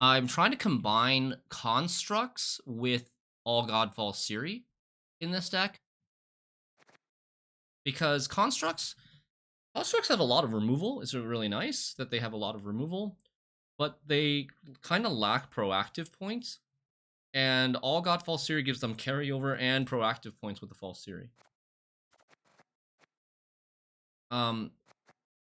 I'm trying to combine constructs with Allgod False Ciri in this deck because constructs have a lot of removal. It's really nice that they have a lot of removal, but they kind of lack proactive points. And Allgod False Ciri gives them carryover and proactive points with the False Ciri.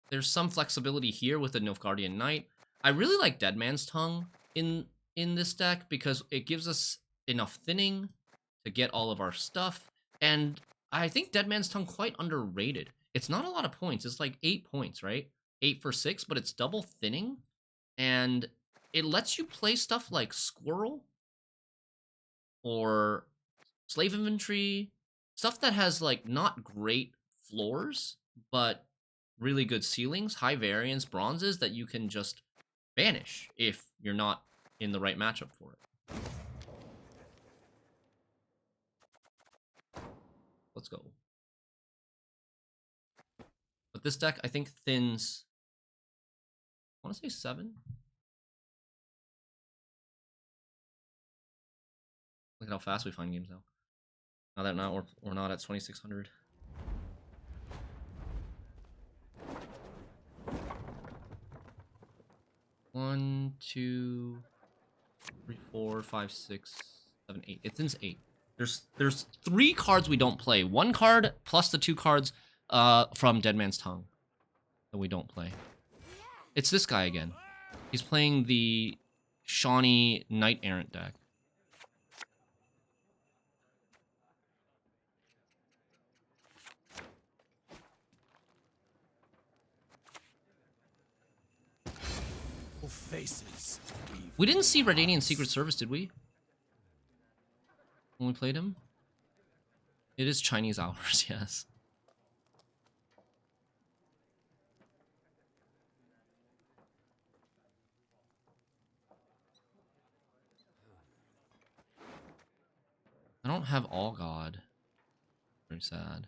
There's some flexibility here with the Nilfgaardian Knight. I really like Dead Man's Tongue in this deck because it gives us enough thinning to get all of our stuff. And I think Dead Man's Tongue quite underrated. It's not a lot of points. It's like 8 points, right? 8 for 6, but it's double thinning. And it lets you play stuff like Squirrel or Slave Inventory, stuff that has like not great floors, but really good ceilings, high variance bronzes that you can just banish if you're not in the right matchup for it. Let's go. But this deck, I think, thins, I want to say 7. Look at how fast we find games now. Now that we're not at 2600. One, two, three, 4, 5, 6, 7, 8. It thins 8. There's 3 cards we don't play. 1 card plus the 2 cards from Dead Man's Tongue that we don't play. It's this guy again. He's playing the Shawnee Knight Errant deck. Faces. We didn't see Redanian Secret Service, did we? When we played him? It is Chinese hours, yes. I don't have Allgod. Very sad.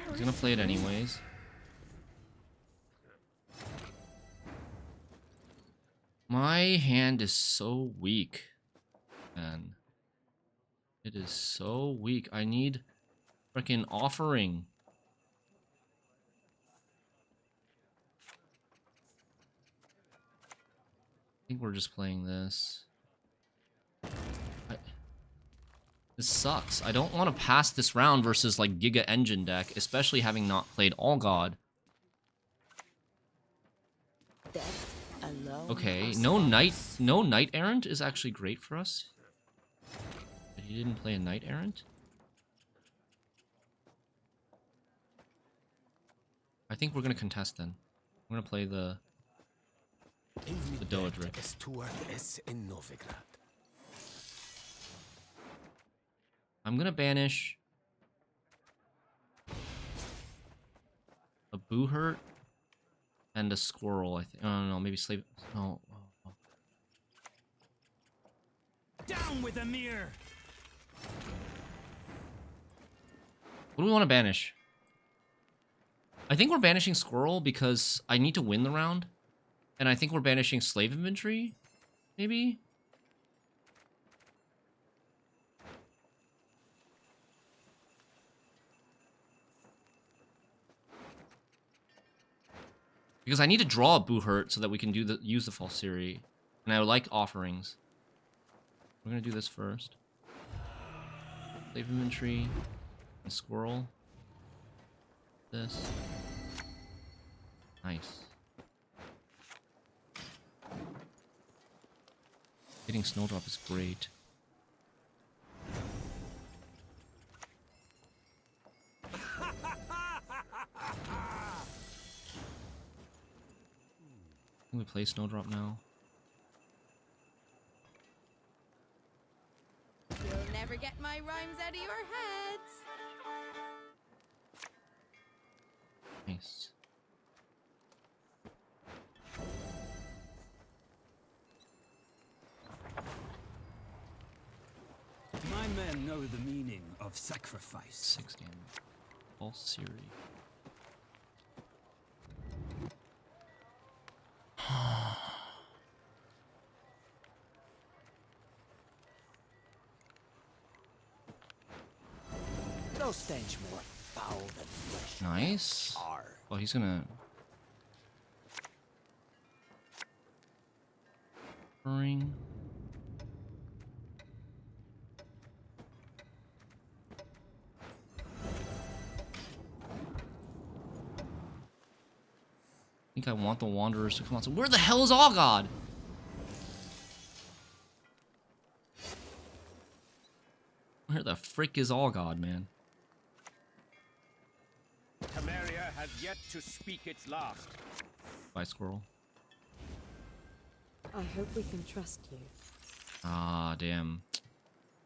He's gonna play it anyways. My hand is so weak, man. It is so weak. I need freaking offering. I think we're just playing this. This sucks. I don't want to pass this round versus like Giga Engine deck, especially having not played Allgod. Okay, no Knight Errant is actually great for us. But he didn't play a Knight Errant. I think we're gonna contest then. We're gonna play the Doedric. I'm gonna banish a Boohurt and a Squirrel. I think. No, maybe Slave. No. Oh. Down with the mirror. What do we want to banish? I think we're banishing Squirrel because I need to win the round, and I think we're banishing Slave Inventory, maybe. Because I need to draw a Boohurt so that we can use the False Ciri. And I like offerings. We're gonna do this first. Slave Inventory. And Squirrel. This. Nice. Getting Snowdrop is great. Can we play Snowdrop now? You'll never get my rhymes out of your heads. Nice. My men know the meaning of sacrifice. 6 damage. False Ciri. No stench more foul than flesh. Nice. Hard. Well, he's gonna. Ring. I think I want the Wanderers to come out. So where the hell is Allgod? Where the frick is Allgod, man? Temeria has yet to speak its last. Bye, squirrel. I hope we can trust you. Ah, damn.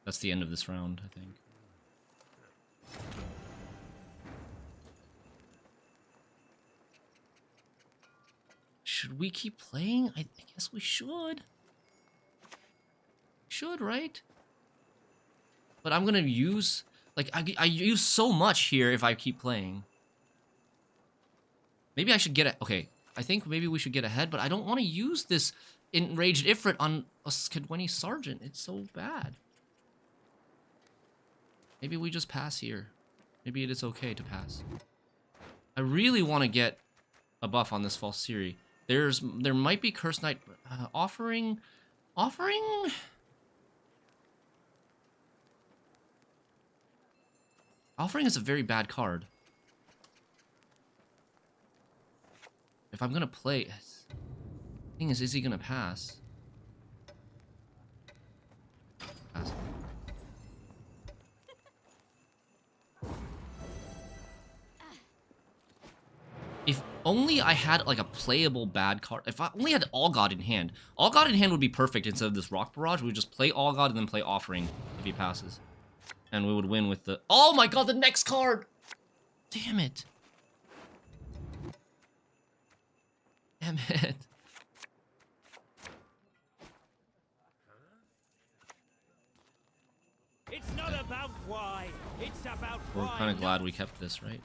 That's the end of this round, I think. Should we keep playing? I guess we should. Should, right? But I'm gonna use... Like, I use so much here if I keep playing. Maybe I should get it. Okay, I think maybe we should get ahead, but I don't want to use this Enraged Ifrit on a Skadweni Sergeant. It's so bad. Maybe we just pass here. Maybe it is okay to pass. I really want to get a buff on this false Ciri. There might be Curse Knight offering. Offering is a very bad card. If I'm gonna play, thing is he gonna pass? Pass. If only I had like a playable bad card. If I only had Allgod in hand. Allgod in hand would be perfect instead of this Rock Barrage. We would just play Allgod and then play Offering if he passes. And we would win with the... Oh my god, the next card! Damn it. Damn it. It's not about why. It's about We're why. kind of glad we kept this, right?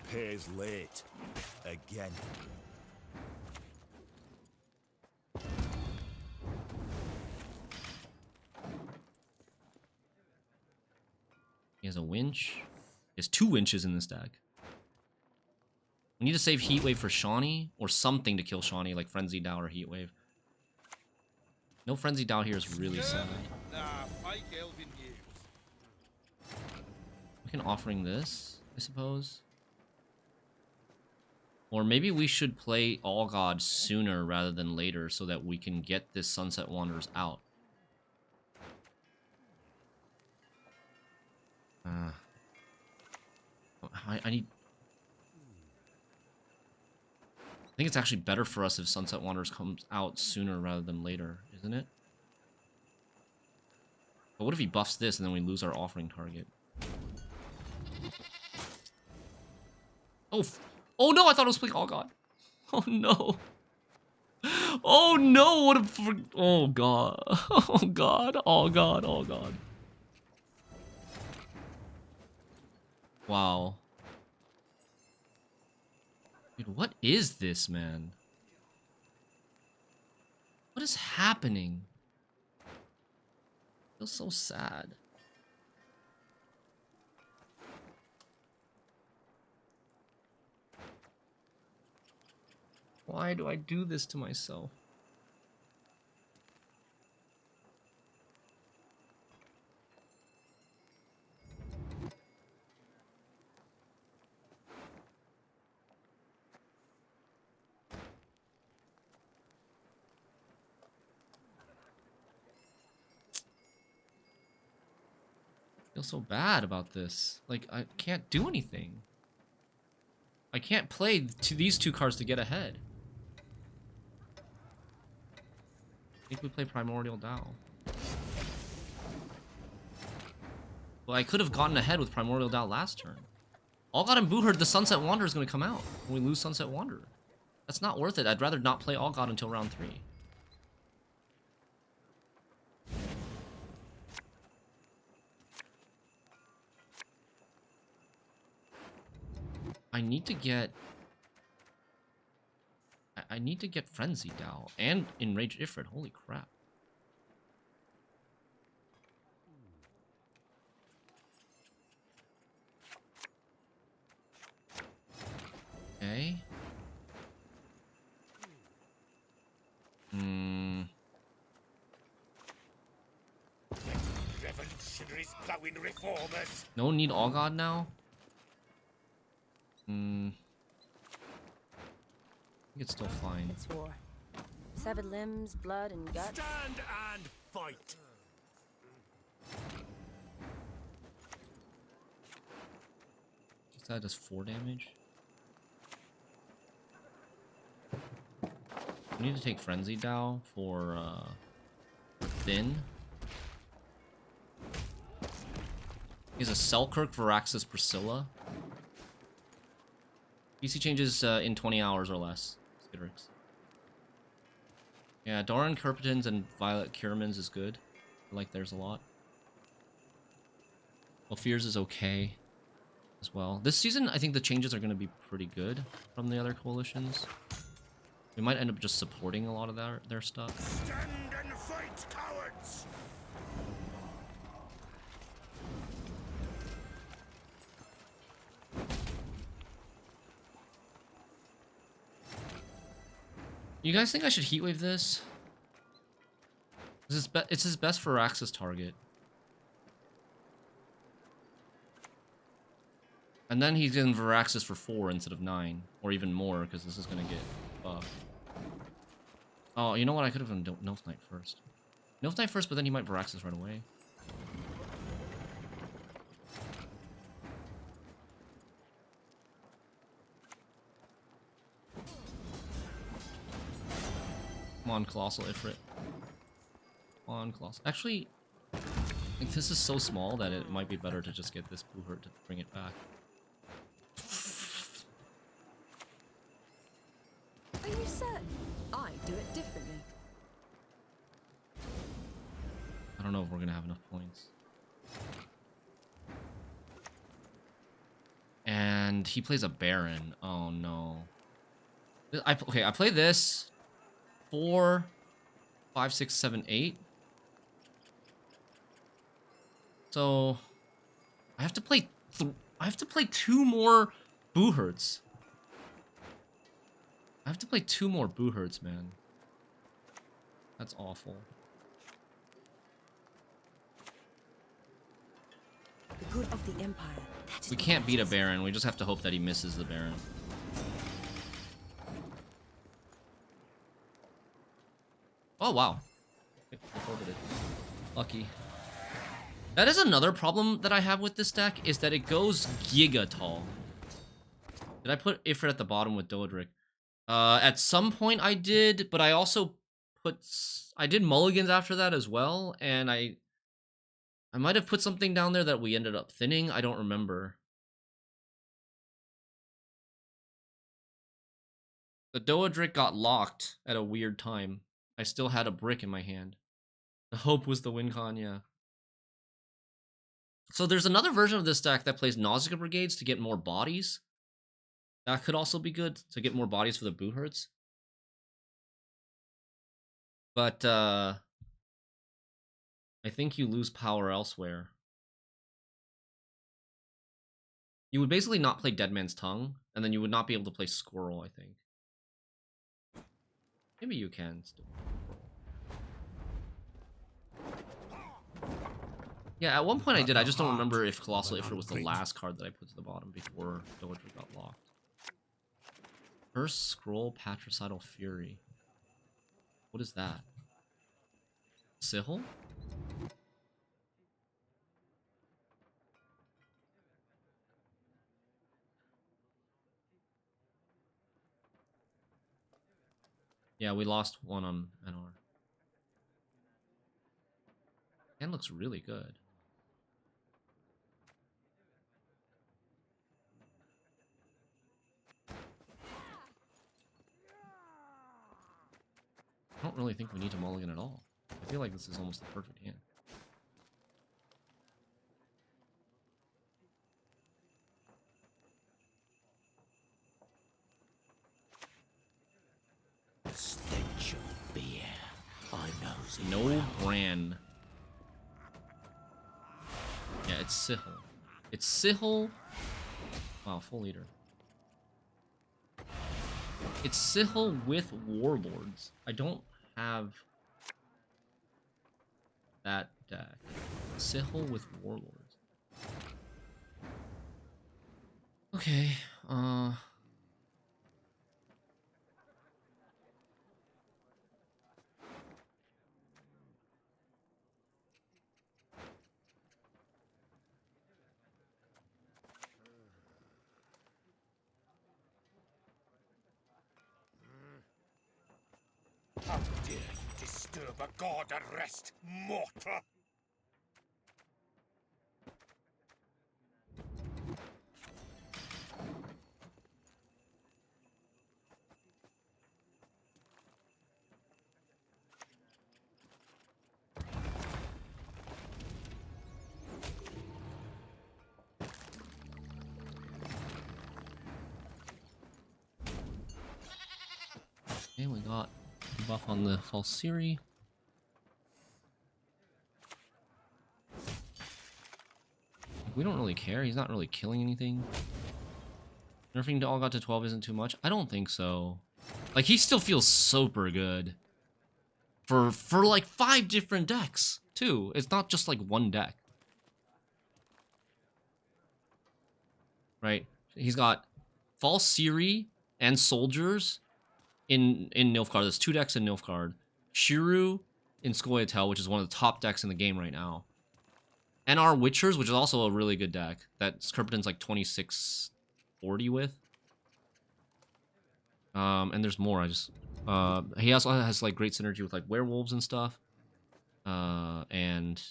Pays late. Again. He has a winch. He has 2 winches in this deck. We need to save Heatwave for Shawnee, or something to kill Shawnee, like Frenzy Dow or Heatwave. No Frenzy Dow here is really sad. We can Offering this, I suppose. Or maybe we should play Allgod sooner rather than later so that we can get this Sunset Wanderers out. I need... I think it's actually better for us if Sunset Wanderers comes out sooner rather than later, isn't it? But what if he buffs this and then we lose our Offering target? Oh, oh no! I thought it was playing Allgod. Oh no! Oh no! What a... Oh god! Oh god! Oh god! Oh god! Wow. Dude, what is this, man? What is happening? I feel so sad. Why do I do this to myself? I feel so bad about this. Like, I can't do anything. I can't play these 2 cards to get ahead. I think we play Primordial Dow. Well, I could have gotten ahead with Primordial Dow last turn. Allgod and Booherd, the Sunset Wanderer is going to come out when we lose Sunset Wanderer. That's not worth it. I'd rather not play Allgod until round 3. I need to get... I need to get Frenzy Dow and Enraged Ifrit. Holy crap. Okay. Revolutionaries plowing reformers. No need Allgod now? I think it's still fine. It's war. Severed limbs, blood, and guts. Stand and fight. Guess that does 4 damage. We need to take Frenzy Dow for Thin. He's a Selkirk, Varaxis, Priscilla. PC changes in 20 hours or less. Skidrix. Yeah, Doran Kerpetins and Violet Kiramans is good. I like theirs a lot. Well, Fears is okay as well. This season, I think the changes are going to be pretty good from the other coalitions. We might end up just supporting a lot of their stuff. Stand and fight, cowards. You guys think I should Heatwave this? It's his best Varaxis target. And then he's getting Varaxis for 4 instead of 9. Or even more, because this is going to get buffed. Oh, you know what? I could have done Nilf Knight first. Nilf Knight first, but then he might Varaxis right away. Come on, Colossal Ifrit. Come on, Colossal. Actually, I think this is so small that it might be better to just get this Booherd to bring it back. Are you certain? I do it differently. I don't know if we're gonna have enough points. And he plays a Baron. Oh no. Okay, I play this. 4, 5, 6, 7, 8. So I have to play 2 more Booherds. I have to play 2 more Booherds, man. That's awful. The good of the Empire. That is We what can't beat a matters. Baron. We just have to hope that he misses the Baron. Oh, wow. Okay, I folded it. Lucky. That is another problem that I have with this deck, is that it goes giga tall. Did I put Ifrit at the bottom with Doedric? At some point I did, but I also I did mulligans after that as well, and I might have put something down there that we ended up thinning. I don't remember. The Doedric got locked at a weird time. I still had a brick in my hand. The hope was the win con, yeah. So there's another version of this deck that plays Nausicaa Brigades to get more bodies. That could also be good, to get more bodies for the Booherds. But, I think you lose power elsewhere. You would basically not play Dead Man's Tongue, and then you would not be able to play Squirrel, I think. Maybe you can still. Yeah, at one point I did. I just don't remember if Colossal Ifrit was the last card that I put to the bottom before Doedric got locked. First Scroll, Patricidal Fury. What is that? Sihil? Yeah, we lost one on NR. And looks really good. don't really think we need to mulligan at all. I feel like this is almost the perfect hand. Stench of beer. I knows it No well. Bran. Yeah, it's Sihil. It's Sihil. Wow, full leader. It's Sihil with Warlords. I don't have that deck. Sihil with Warlords. Okay, How dare you disturb a god at rest, mortal! okay, we got the buff on the false Ciri. We don't really care. He's not really killing anything. Nerfing to Allgod to 12 isn't too much. I don't think so. Like, he still feels super good. For like 5 different decks, too. It's not just like one deck. Right? He's got false Ciri and soldiers in Nilfgaard. There's 2 decks in Nilfgaard. Shiru in Scoia'tael, which is one of the top decks in the game right now. And our Witchers, which is also a really good deck that Skirpiton's like 2640 with. And there's more. He also has like great synergy with like werewolves and stuff. And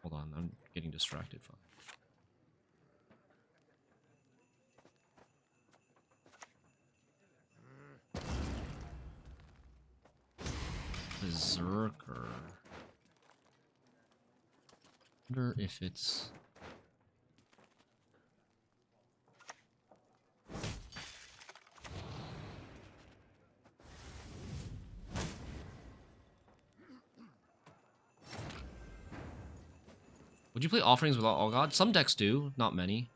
hold on, I'm getting distracted. Berserker. Wonder if it's would you play offerings without Allgod? Some decks do, not many.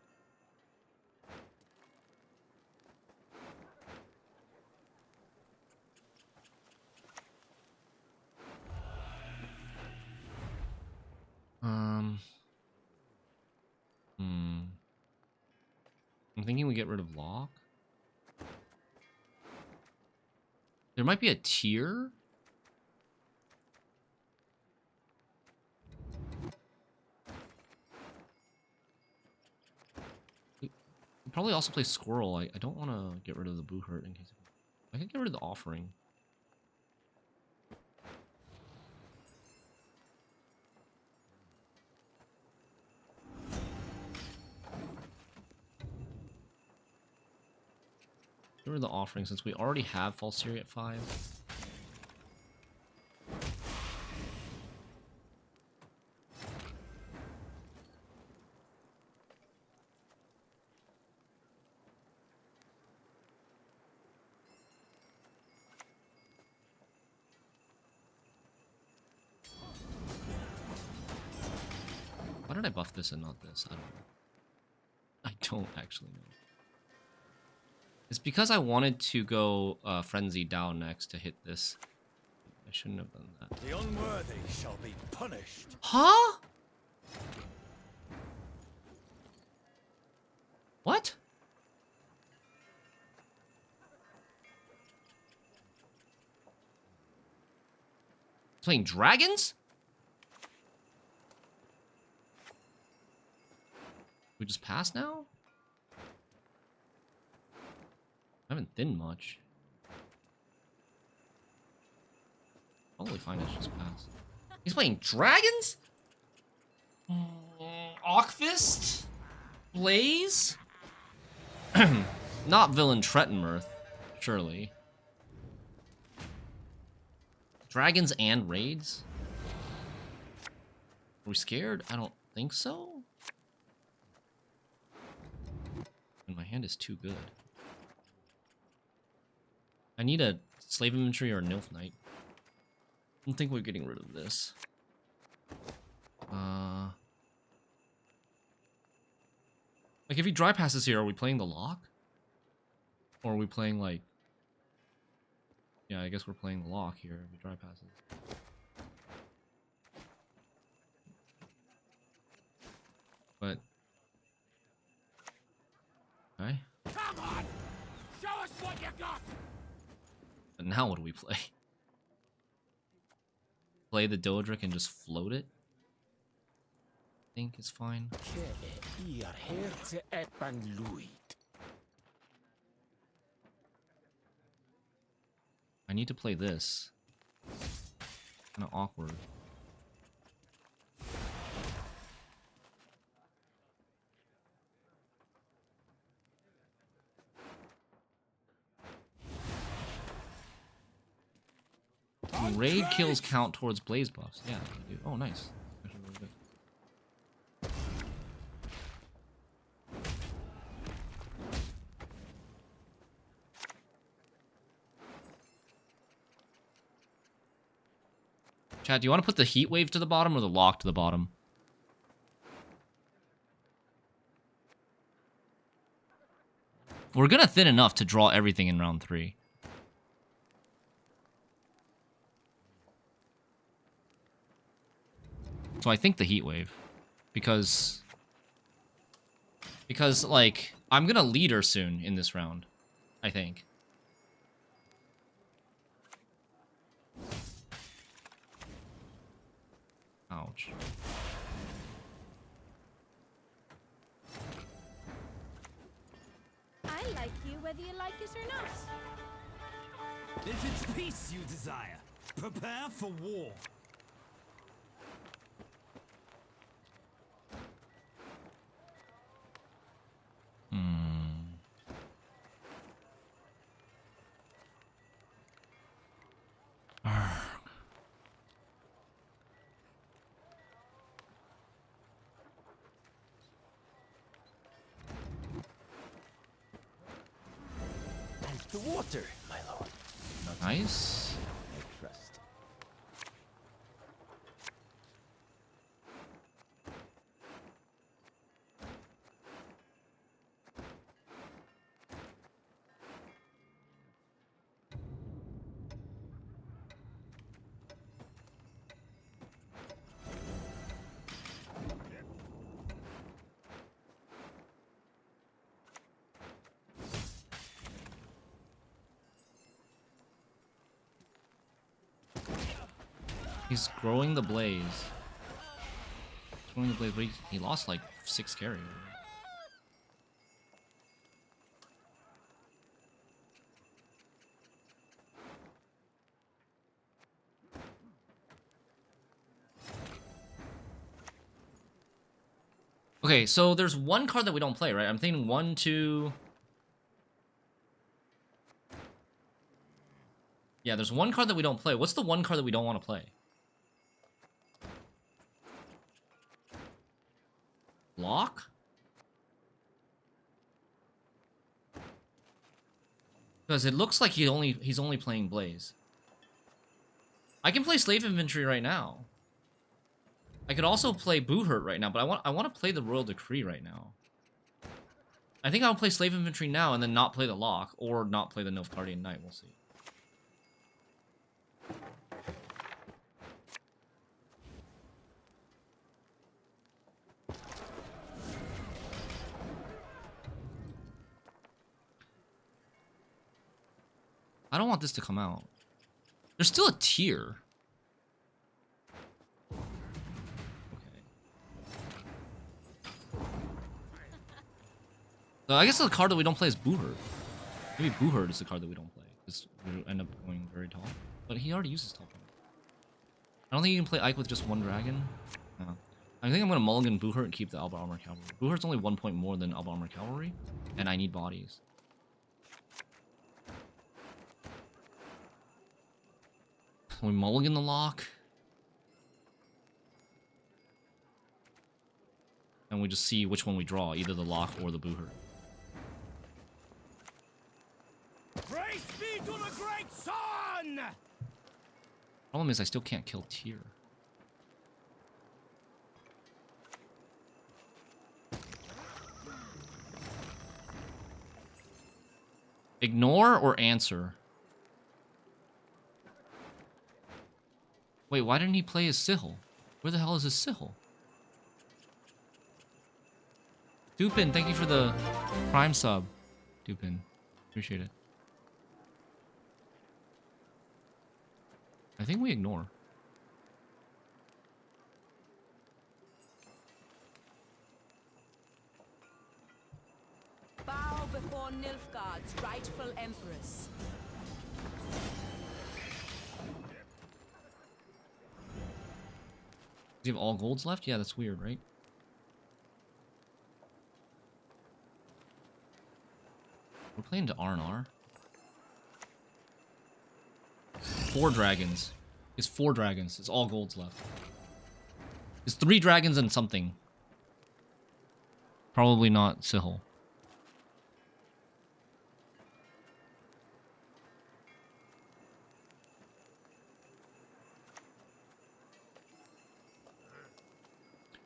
I'm thinking we get rid of Lock. There might be a tier. We probably also play Squirrel. I don't want to get rid of the Boo Hurt in case I could get rid of the Offering. Get rid of the Offering since we already have False Ciri at 5. Why did I buff this and not this? I don't know. I don't actually know. It's because I wanted to go Frenzy down next to hit this. I shouldn't have done that. The unworthy shall be punished. Huh? What? Playing dragons? We just pass now? I haven't thinned much. Probably fine, it's just pass. He's playing dragons? Ockfist? Blaze? Not Villain Trettenmirth, surely. Dragons and raids? Are we scared? I don't think so. And my hand is too good. I need a slave inventory or a Nilf Knight. I don't think we're getting rid of this. Like, if he dry passes here, are we playing the lock? Or are we playing, like... Yeah, I guess we're playing the lock here if he dry passes. But... Okay. Come on! Show us what you got! But now what do we play? Play the Doedric and just float it? I think it's fine. I need to play this. Kinda awkward. Do raid kills count towards blaze buffs? Yeah, they do. Oh, nice. Actually really good. Chad, do you want to put the heat wave to the bottom or the lock to the bottom? We're gonna thin enough to draw everything in round 3. So I think the heat wave. Because like, I'm gonna lead her soon in this round. I think. Ouch. I like you whether you like it or not. If it's peace you desire, prepare for war. The water, my lord. Nice. I trust. He's growing the blaze. Growing the blaze, but he lost like 6 carry. Okay, so there's one card that we don't play, right? I'm thinking 1, 2... Yeah, there's one card that we don't play. What's the one card that we don't want to play? Lock? Because it looks like he's only playing Blaze. I can play Slave Infantry right now. I could also play Boohurt right now, but I want to play the Royal Decree right now. I think I'll play Slave Infantry now and then not play the Lock, or not play the Nilfgaardian Knight. We'll see. I don't want this to come out. There's still a tier. Okay. So I guess the card that we don't play is Boohurt. Maybe Boohurt is the card that we don't play. Because we end up going very tall. But he already uses tall. I don't think you can play Ike with just 1 dragon. No. I think I'm going to mulligan Boohurt and keep the Alba Armor Cavalry. Boohurt's only 1 point more than Alba Armor Cavalry. And I need bodies. Can we mulligan the lock? And we just see which one we draw, either the lock or the booher. Praise be to the great sun! Problem is I still can't kill Tyr. Ignore or answer? Wait, why didn't he play his Sihil? Where the hell is his Sihil? Dupin, thank you for the Prime sub. Dupin, appreciate it. I think we ignore. Bow before Nilfgaard's rightful empress. Do you have all golds left? Yeah, that's weird, right? We're playing to R&R. 4 dragons. It's 4 dragons. It's all golds left. It's 3 dragons and something. Probably not Sihil.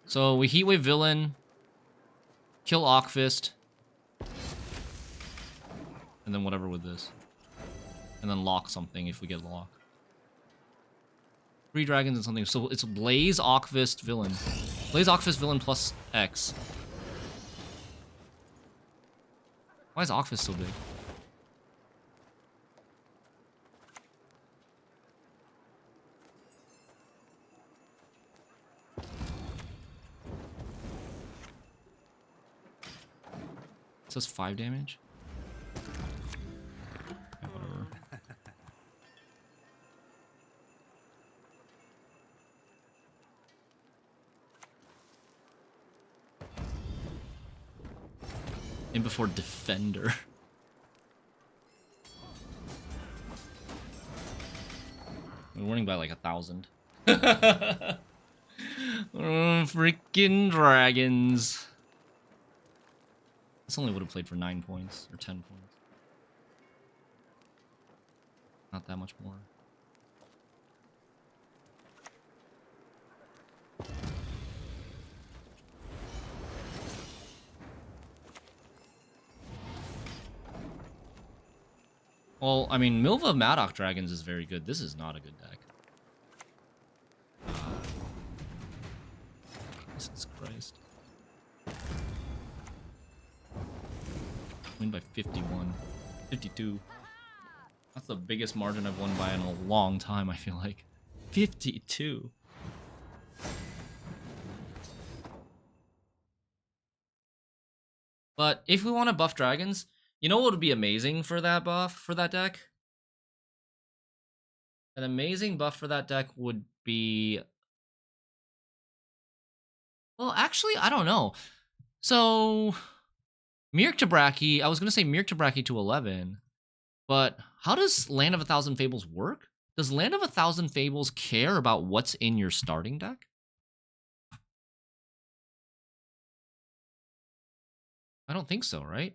So we Heatwave Villain, kill Ockfist, and then whatever with this. And then lock something if we get lock. 3 dragons and something. So it's Blaze, Ockfist, Villain. Blaze, Ockfist, Villain plus X. Why is Ockfist so big? It says 5 damage. Yeah, whatever. In before Defender. We're winning by like 1,000. Freaking dragons. This only would have played for 9 points, or 10 points. Not that much more. Well, I mean, Milva Madoc Dragons is very good. This is not a good deck. Jesus Christ. Win by 51. 52. That's the biggest margin I've won by in a long time, I feel like. 52. But if we want to buff dragons, you know what would be amazing for that buff, for that deck? An amazing buff for that deck would be... Well, actually, I don't know. So... Mirk Tabraki, I was going to say Mirk Tabraki to 11, but how does Land of 1,000 Fables work? Does Land of 1,000 Fables care about what's in your starting deck? I don't think so, right?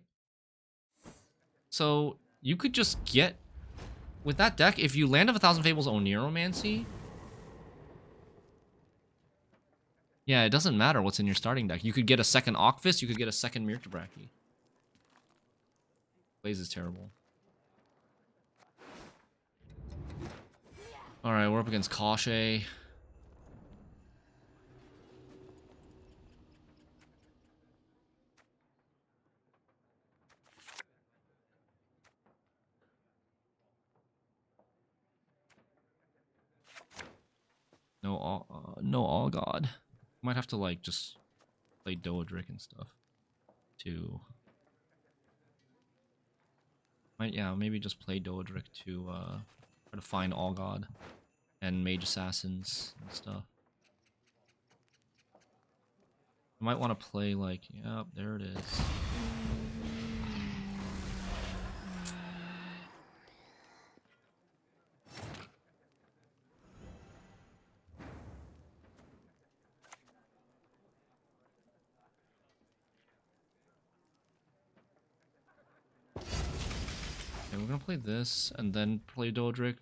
So you could just get, with that deck, if you Land of 1,000 Fables Oniromancy, yeah, it doesn't matter what's in your starting deck. You could get a second Ockfist, you could get a second Mirk Tabraki. Blaze is terrible. Alright, we're up against Koshchey. No Allgod. Might have to like just play Doedric and stuff to. Yeah, maybe just play Doedric to try to find Allgod and Mage Assassins and stuff. I might want to play like, yep, there it is. Okay, we're gonna play this and then play Dodric.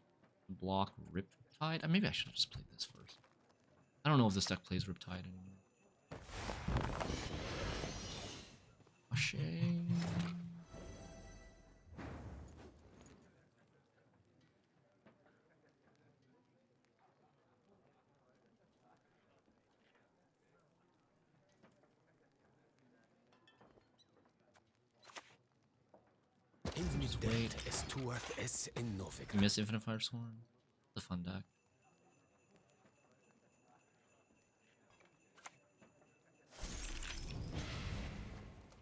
Block Riptide. Maybe I should have just played this first. I don't know if this deck plays Riptide anymore. A shame. Just wait. You miss Infinite Fire Sworn. The fun deck.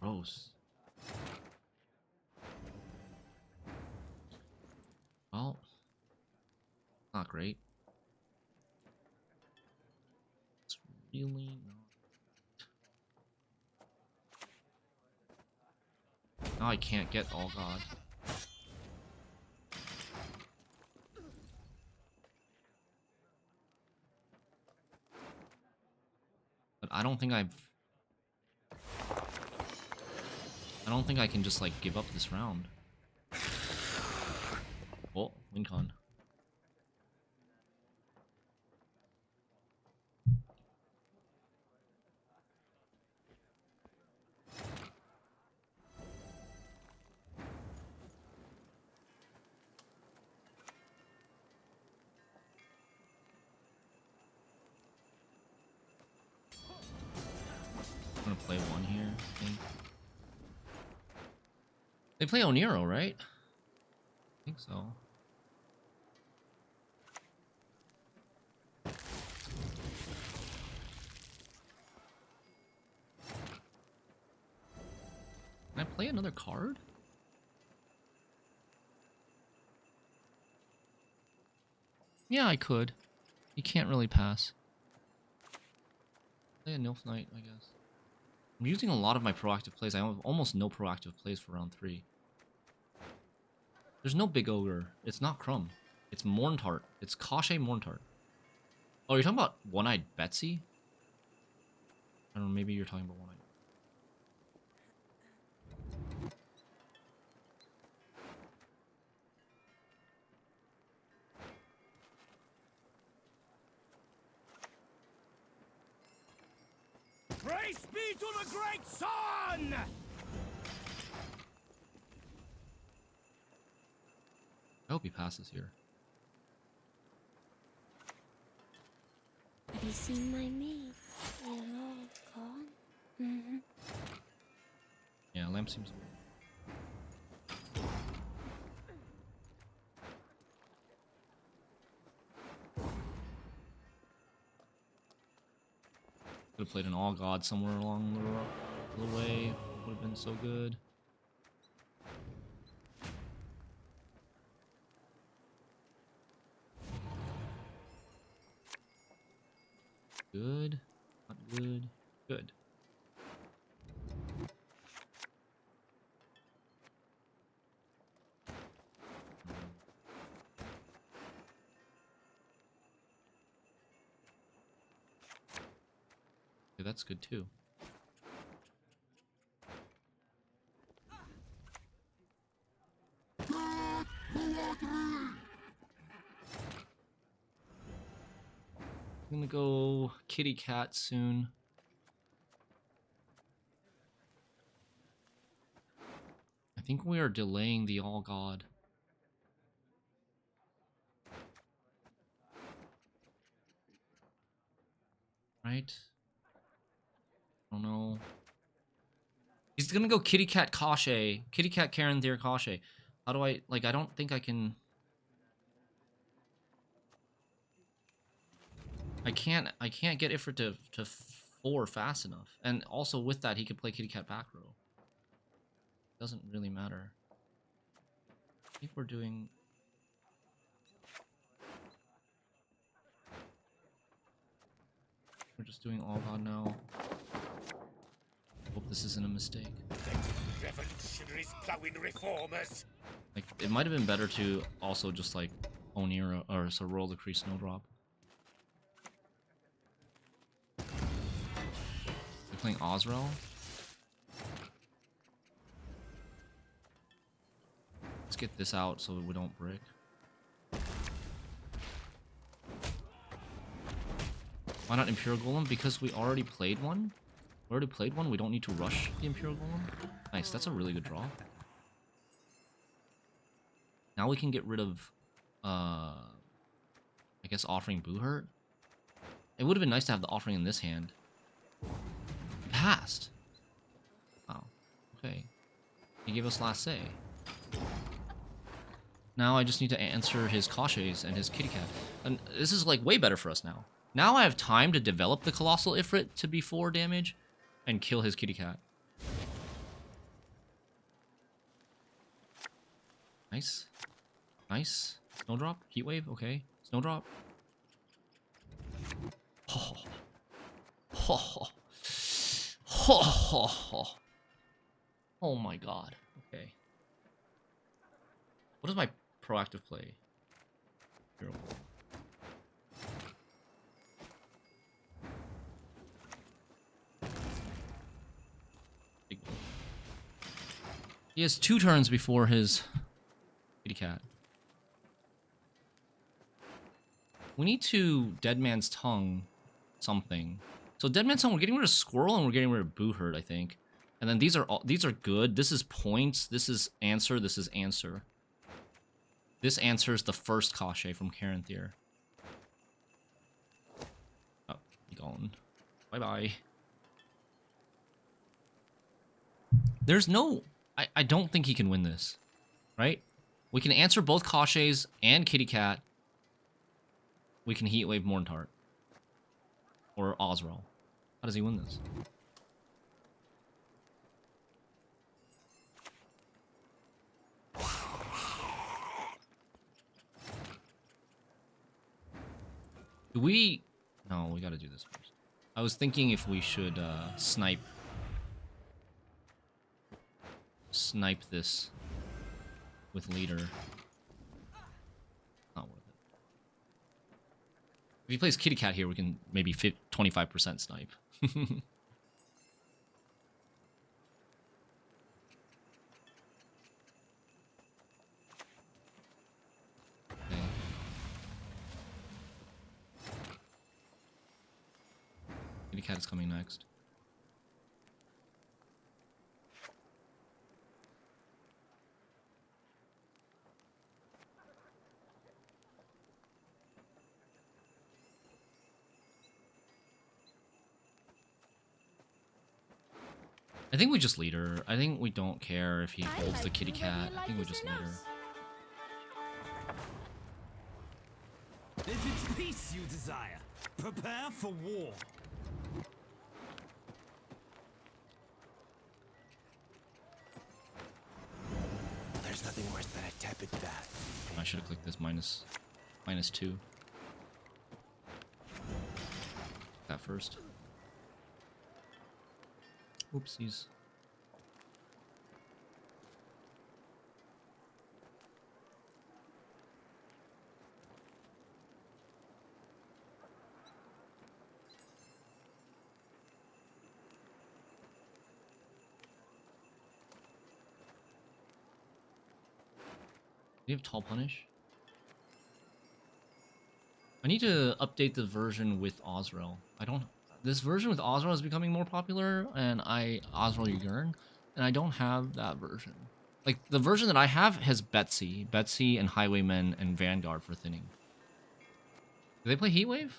Gross. Well, not great. It's really not. Now I can't get Allgod. But I don't think I can just like give up this round. Oh, Wincon. I'm gonna play one here, I think. They play Oniro, right? I think so. Can I play another card? Yeah, I could. You can't really pass. Play a Nilf Knight, I guess. I'm using a lot of my proactive plays. I have almost no proactive plays for round 3. There's no Big Ogre. It's not Crumb. It's Morntart. It's Koshchey Morntart. Oh, you're talking about One-Eyed Betsy? I don't know, maybe you're talking about One-Eyed. Praise be to the great sun! I hope he passes here. Have you seen my mates? They're all gone. Mm-hmm. Yeah, Lamp seems... Could have played an Allgod somewhere along the way. Would have been so good. Good. Not good. Good. Okay, that's good too. I'm gonna go kitty cat soon. I think we are delaying the Allgod. Right? I don't know. He's gonna go kitty cat Koshchey. Kitty cat Karen Thayer Koshchey. How do I, like, I don't think I can... I can't get Ifrit to 4 fast enough. And also with that, he could play kitty cat back row. Doesn't really matter. I think we're doing... We're just doing Allgod now. Hope this isn't a mistake. Revolutionaries plowing reformers! Like, it might have been better to also just, like, Oniro, or so roll the Kree Snowdrop. We're playing Osrel. get this out so we don't brick. Why not Imperial Golem? Because we already played one. We already played one. We don't need to rush the Imperial Golem. Nice. That's a really good draw. Now we can get rid of, I guess, Offering Boo Hurt. It would have been nice to have the Offering in this hand. Passed. Wow. Okay. He gave us last say. Now I just need to answer his Koshcheys and his Kitty Cat. And this is like way better for us now. Now I have time to develop the Colossal Ifrit to be 4 damage and kill his Kitty Cat. Nice. Nice. Snowdrop? Heatwave? Okay. Snowdrop. Oh. Oh. Oh. Oh my god. Okay. What is my proactive play? Hero. He has 2 turns before his Kitty Cat. We need to Dead Man's Tongue something. So Dead Man's Tongue, we're getting rid of Squirrel and we're getting rid of Boo Hurt, I think. And then these are good. This is points. This is answer. This is answer. This answers the first Koshchey from Caranthir. Oh, gone. Bye-bye. There's no... I don't think he can win this. Right? We can answer both Koshcheys and Kitty Cat. We can Heatwave Morntart. Or Osrel. How does he win this? Do we... No, we gotta do this first. I was thinking if we should snipe this with leader. Not worth it. If he plays Kitty Cat here, we can maybe 25% snipe. Okay. Kitty Cat is coming next. I think we just lead her. I think we don't care if he holds the Kitty Cat. I think we just lead her. If it's peace you desire, prepare for war. There's nothing worse than a tepid bath. I should have clicked this -2. That first. Oopsies. Do you have Tall Punish? I need to update the version with Osrel. This version with Osrel is becoming more popular, and Osrel Ygern, and I don't have that version. Like, the version that I have has Betsy and Highwaymen and Vanguard for thinning. Do they play Heatwave?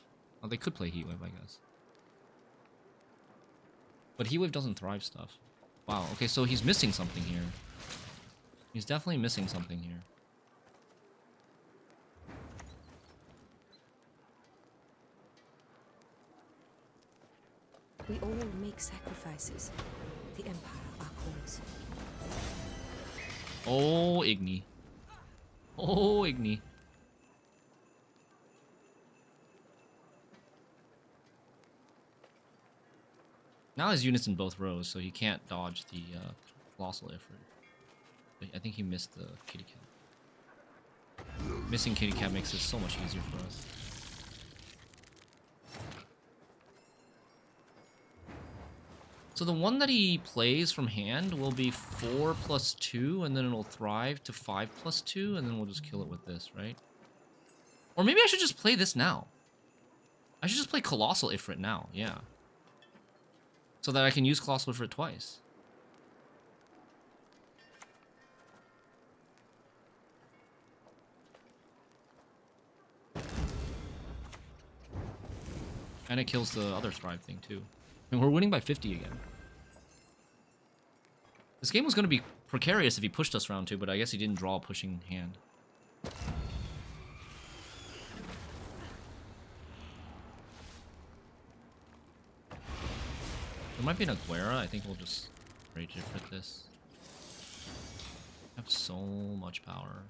Oh, they could play Heatwave, I guess. But Heatwave doesn't thrive stuff. Wow, okay, so he's missing something here. He's definitely missing something here. We all make sacrifices. The Empire, our cause. Oh, Igni. Oh, Igni. Now his unit's in both rows, so he can't dodge the Colossal Ifrit. I think he missed the Kitty Cat. Missing Kitty Cat makes it so much easier for us. So the one that he plays from hand will be 4+2, and then it'll thrive to 5+2, and then we'll just kill it with this, right? Or maybe I should just play this now. I should just play Colossal Ifrit now, yeah. So that I can use Colossal Ifrit twice. And it kills the other Thrive thing, too. I mean, we're winning by 50 again. This game was going to be precarious if he pushed us round 2, but I guess he didn't draw a pushing hand. There might be an Aguera. I think we'll just rage it with this. I have so much power.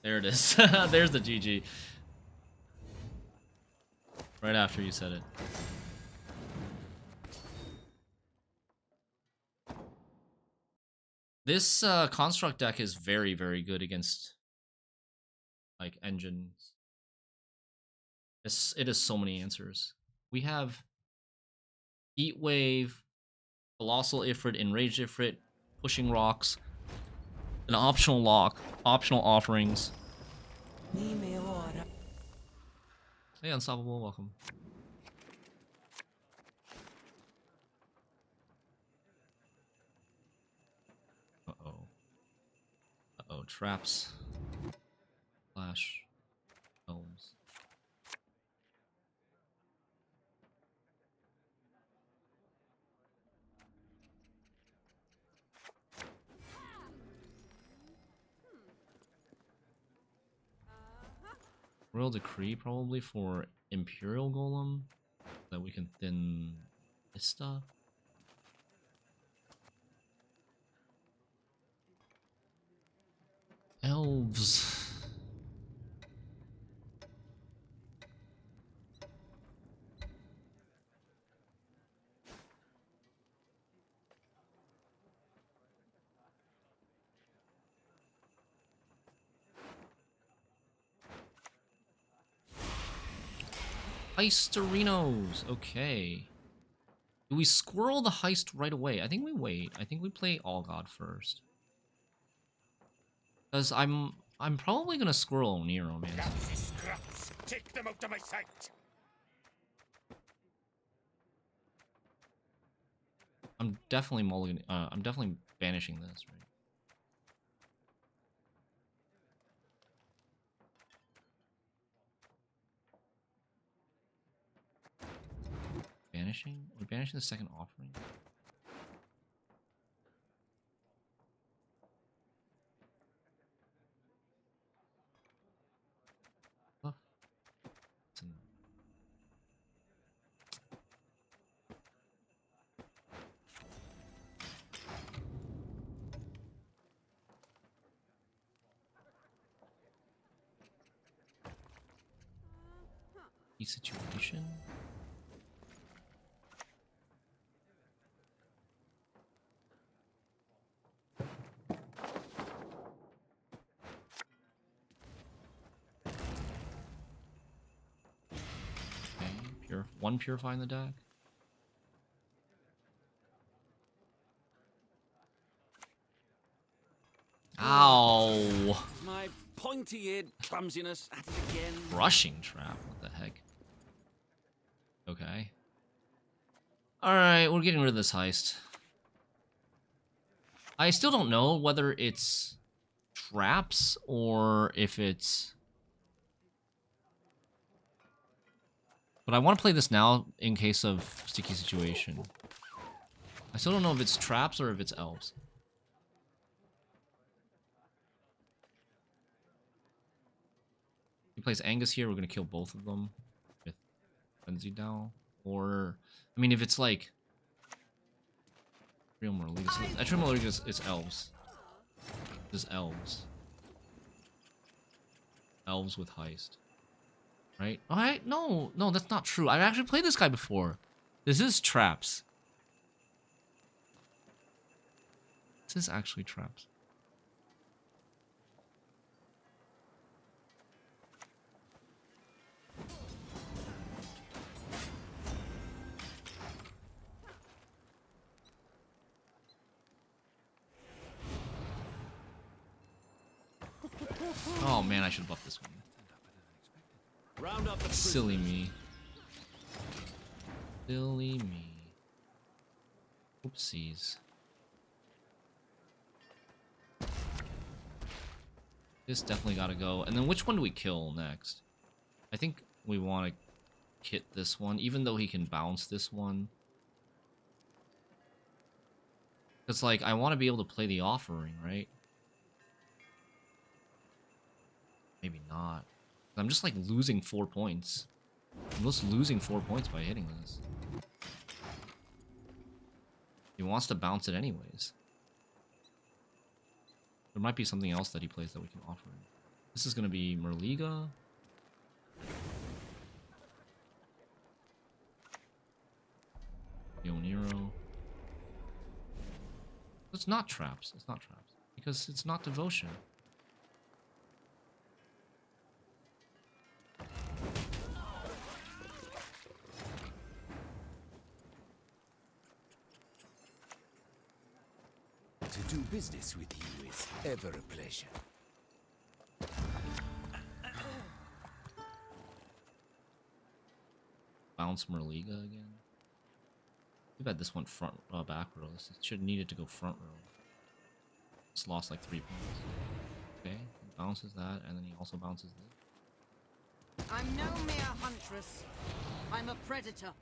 There it is. There's the GG. Right after you said it. This construct deck is very, very good against like engines. It has so many answers. We have Heat Wave, Colossal Ifrit, Enraged Ifrit, Pushing Rocks, an optional lock, optional offerings. Hey, Unstoppable, welcome. Uh-oh. Uh-oh, traps. Flash. Elves. Royal Decree probably for Imperial Golem, that we can thin this stuff. Elves. Heisterinos. Okay. Do we squirrel the heist right away? I think we wait. I think we play Allgod first. Because I'm probably gonna squirrel Nero, man. Scraps. Take them out of my sight. I'm definitely mulligan. I'm definitely banishing this, right? Banishing? We're banishing the second offering. Huh. Situation. Okay, one purify in the deck. Ow! My pointy-eared clumsiness at it again. Rushing trap. What the heck? Okay. Alright, we're getting rid of this heist. I still don't know whether it's traps or if it's... But I want to play this now in case of sticky situation. I still don't know if it's traps or if it's elves. He plays Angus here, we're going to kill both of them with Frenzy Dow. Or, I mean, if it's like... Real Moraligas. Actually, Moraligas is elves. This is elves. Elves with Heist. Right? Alright, no, that's not true. I've actually played this guy before. This is traps. This is actually traps. man, I should buff this one. Round up the Silly me. Silly me. Oopsies. This definitely gotta go. And then which one do we kill next? I think we want to hit this one, even though he can bounce this one. Because, like, I want to be able to play the offering, right? Maybe not. I'm just, like, losing 4 points. I'm just losing 4 points by hitting this. He wants to bounce it anyways. There might be something else that he plays that we can offer him. This is going to be Merliga. Yoniro. It's not traps. It's not traps. Because it's not devotion. To do business with you is ever a pleasure. Bounce Merliga again. Too bad this went back row. This should needed to go front row. Just lost like 3 points. Okay, he bounces that, and then he also bounces this. I'm no mere huntress. I'm a predator.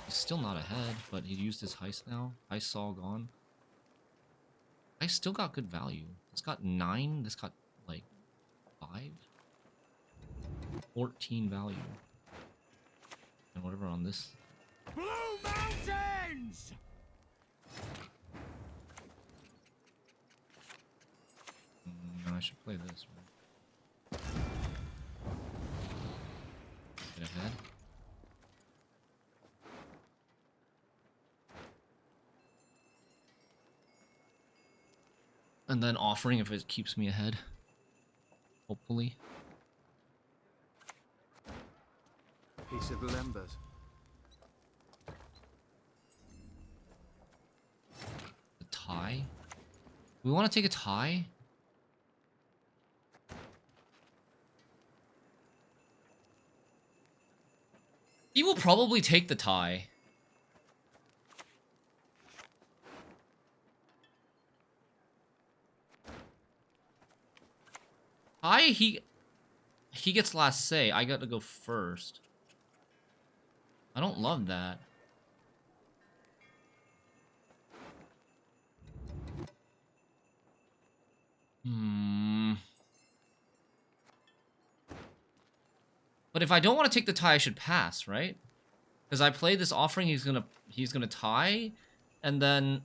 He's still not ahead, but he used his heist now. Heist's all gone. I still got good value. This got 9. This got like 5. 14 value. And whatever on this. Blue Mountains! I should play this, right? Get ahead. And then offering if it keeps me ahead. Hopefully. Piece of lembas. A tie? We want to take a tie? He will probably take the tie. He gets last say. I got to go first. I don't love that. But if I don't want to take the tie, I should pass, right? Because I play this offering, he's gonna tie, and then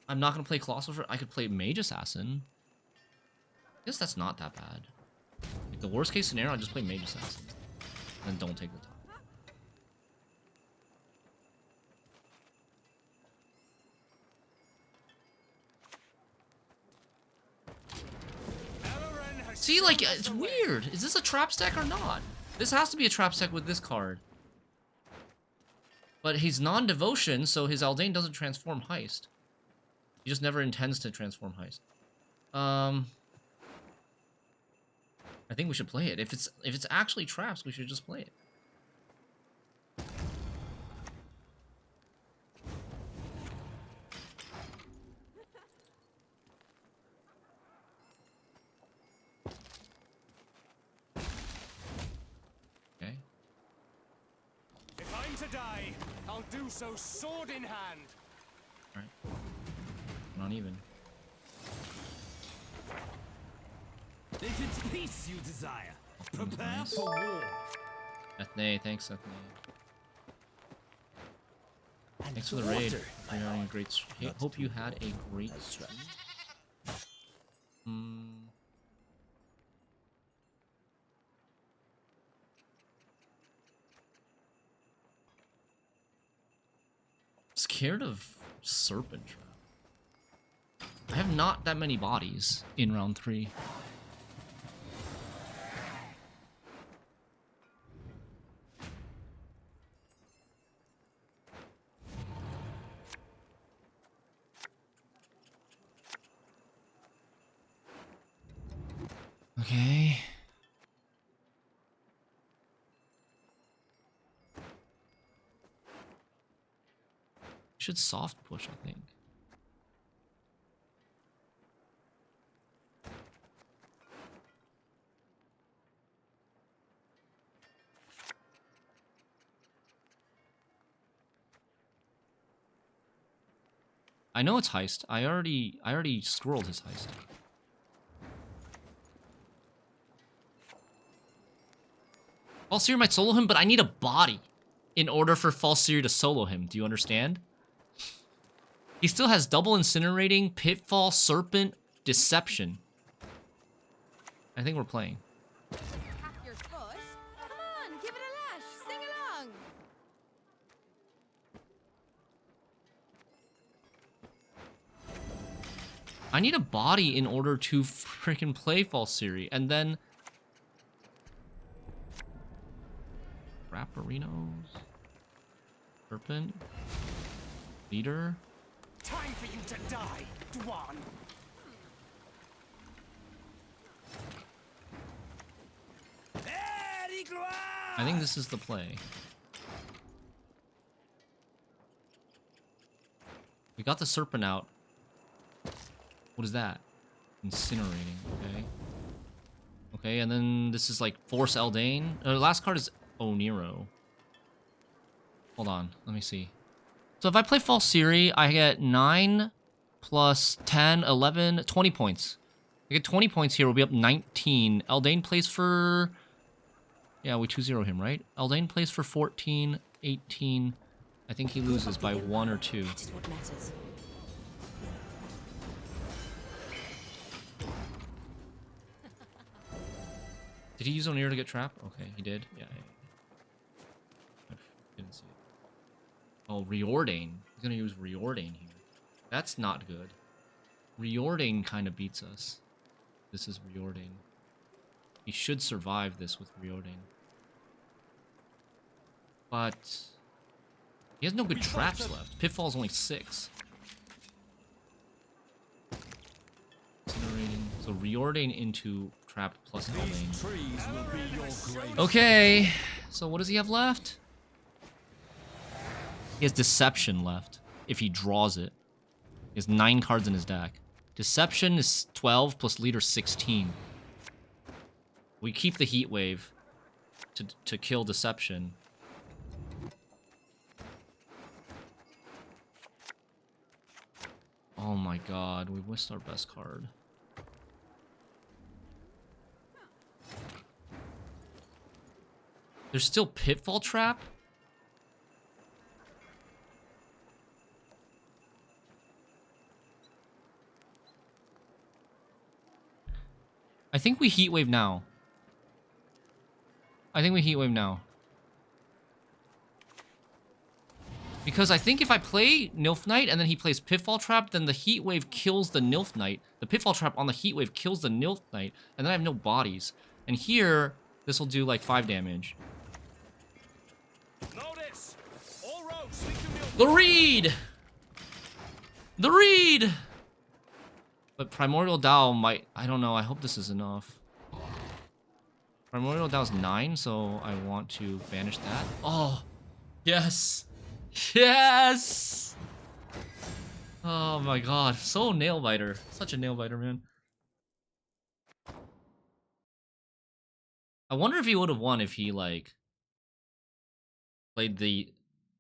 I'm not gonna play Colossal. I could play Mage Assassin. I guess that's not that bad. Like the worst case scenario, I just play Mage Assassin, and don't take the tie. See, like, it's weird. Is this a trap stack or not? This has to be a trap stack with this card. But he's non-devotion, so his Aldane doesn't transform Heist. He just never intends to transform Heist. I think we should play it. If it's actually traps, we should just play it. Okay. If I'm to die, I'll do so sword in hand. Alright. Not even. If it's peace you desire, prepare Nice. for war. Ethne, thanks, Ethne. And Thanks for the raid. water, my Hope you had a lord. great hope you had a great stream. Scared of Serpent Trap. I have not that many bodies in round 3. Okay. Should soft push, I think. I know it's Heist. I already squirreled his Heist. False Ciri might solo him, but I need a body in order for False Ciri to solo him. Do you understand? He still has double incinerating, pitfall, serpent, deception. I think we're playing. Tap your foot. Come on, give it a lash. Sing along. I need a body in order to freaking play False Ciri, and then Rapperinos, serpent, leader. Time for you to die, Dwan. I think this is the play. We got the serpent out. What is that? Incinerating, okay. Okay, and then this is like Force Eldane. Last card is Oniro. Hold on, let me see. So if I play False Ciri, I get 9 plus 10, 11, 20 points. I get 20 points here, we'll be up 19. Eldane plays for... Yeah, we 2-0 him, right? Eldane plays for 14, 18. I think he loses by 1 or 2. That is what matters. Did he use Onir to get trapped? Okay, he did. Yeah. I didn't see it. Oh, Reordain. He's gonna use Reordain here. That's not good. Reordain kind of beats us. This is Reordain. He should survive this with Reordain. But he has no good traps left. Pitfall's only 6. Incinerating. So Reordain into trap plus Eldane. Okay. So what does he have left? He has Deception left. If he draws it. He has 9 cards in his deck. Deception is 12 plus leader 16. We keep the Heat Wave to kill Deception. Oh my god, we missed our best card. There's still Pitfall Trap? I think we Heat Wave now. Because I think if I play Nilf Knight and then he plays Pitfall Trap, then the Heat Wave kills the Nilf Knight. The Pitfall Trap on the Heat Wave kills the Nilf Knight, and then I have no bodies. And here, this will do like 5 damage. Notice! All roads lead to Milva. The Reed! The Reed! But Primordial Dow might... I don't know, I hope this is enough. Primordial Dow's 9, so I want to banish that. Oh! Yes! Yes! Oh my god, so nail-biter. Such a nail-biter, man. I wonder if he would have won if he, like, played the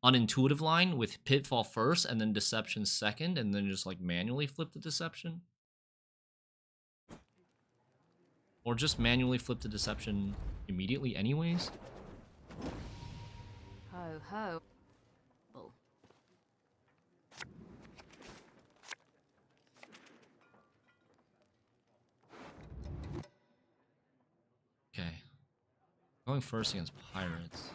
unintuitive line with Pitfall first and then Deception second and then just, like, manually flip the Deception. Or just manually flip the Deception immediately anyways. Ho ho. Okay. Going first against Pirates.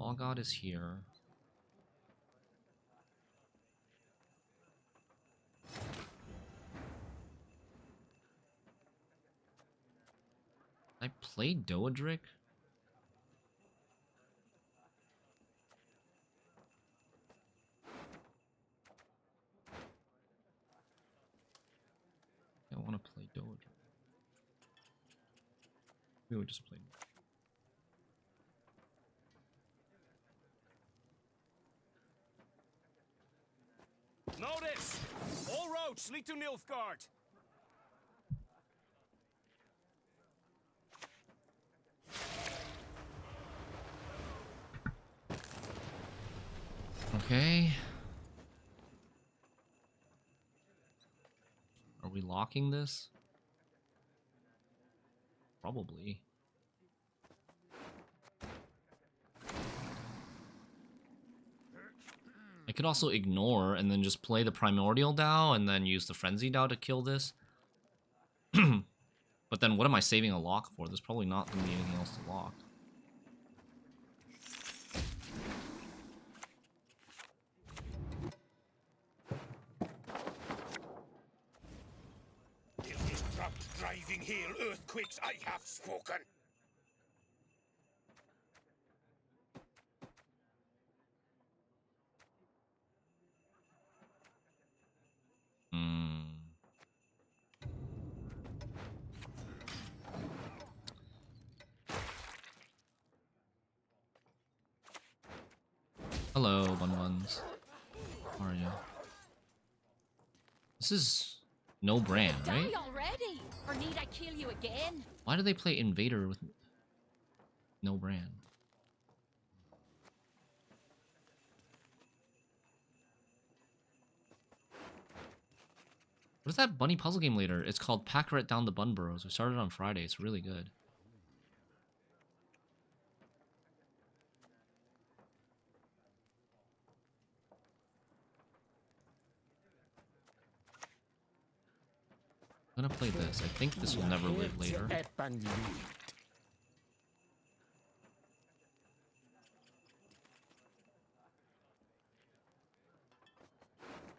Allgod is here. I played Doedric? We would just play. Notice! All roads lead to Nilfgaard. Okay. Are we locking this? Probably. I could also ignore and then just play the Primordial Dao and then use the Frenzy Dao to kill this. But then what am I saving a lock for? There's probably not going to be anything else to lock. Till this driving hail earthquakes I have spoken. Hello, Bun Buns. How are you? This is no brand, right? Die already, or need I kill you again? Why do they play Invader with no brand? What is that bunny puzzle game later? It's called Pack-Rat Down the Bun Burrows. We started on Friday. It's really good. I'm gonna play this. I think this will never live later.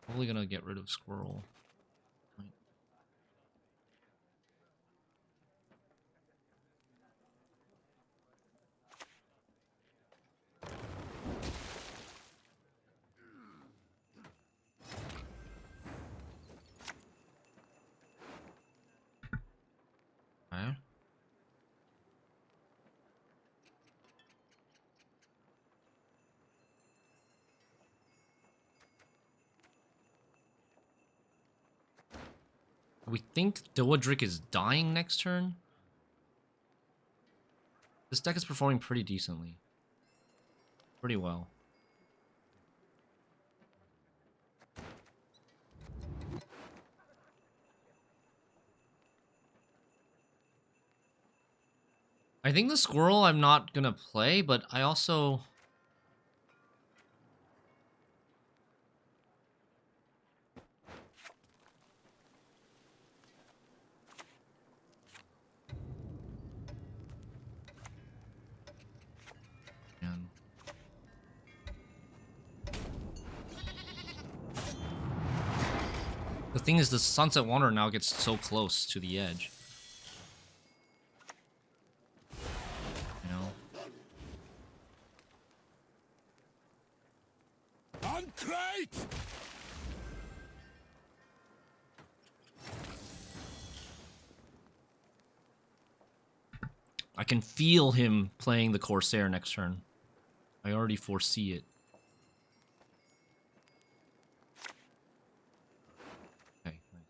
Probably gonna get rid of Squirrel. Right. Okay. We think Doadric is dying next turn. This deck is performing pretty decently. Pretty well. I think the Squirrel I'm not gonna play, but I also... Man. The thing is, the Sunset Wanderer now gets so close to the edge. You know? Uncrate! I can feel him playing the Corsair next turn. I already foresee it. Okay, nice.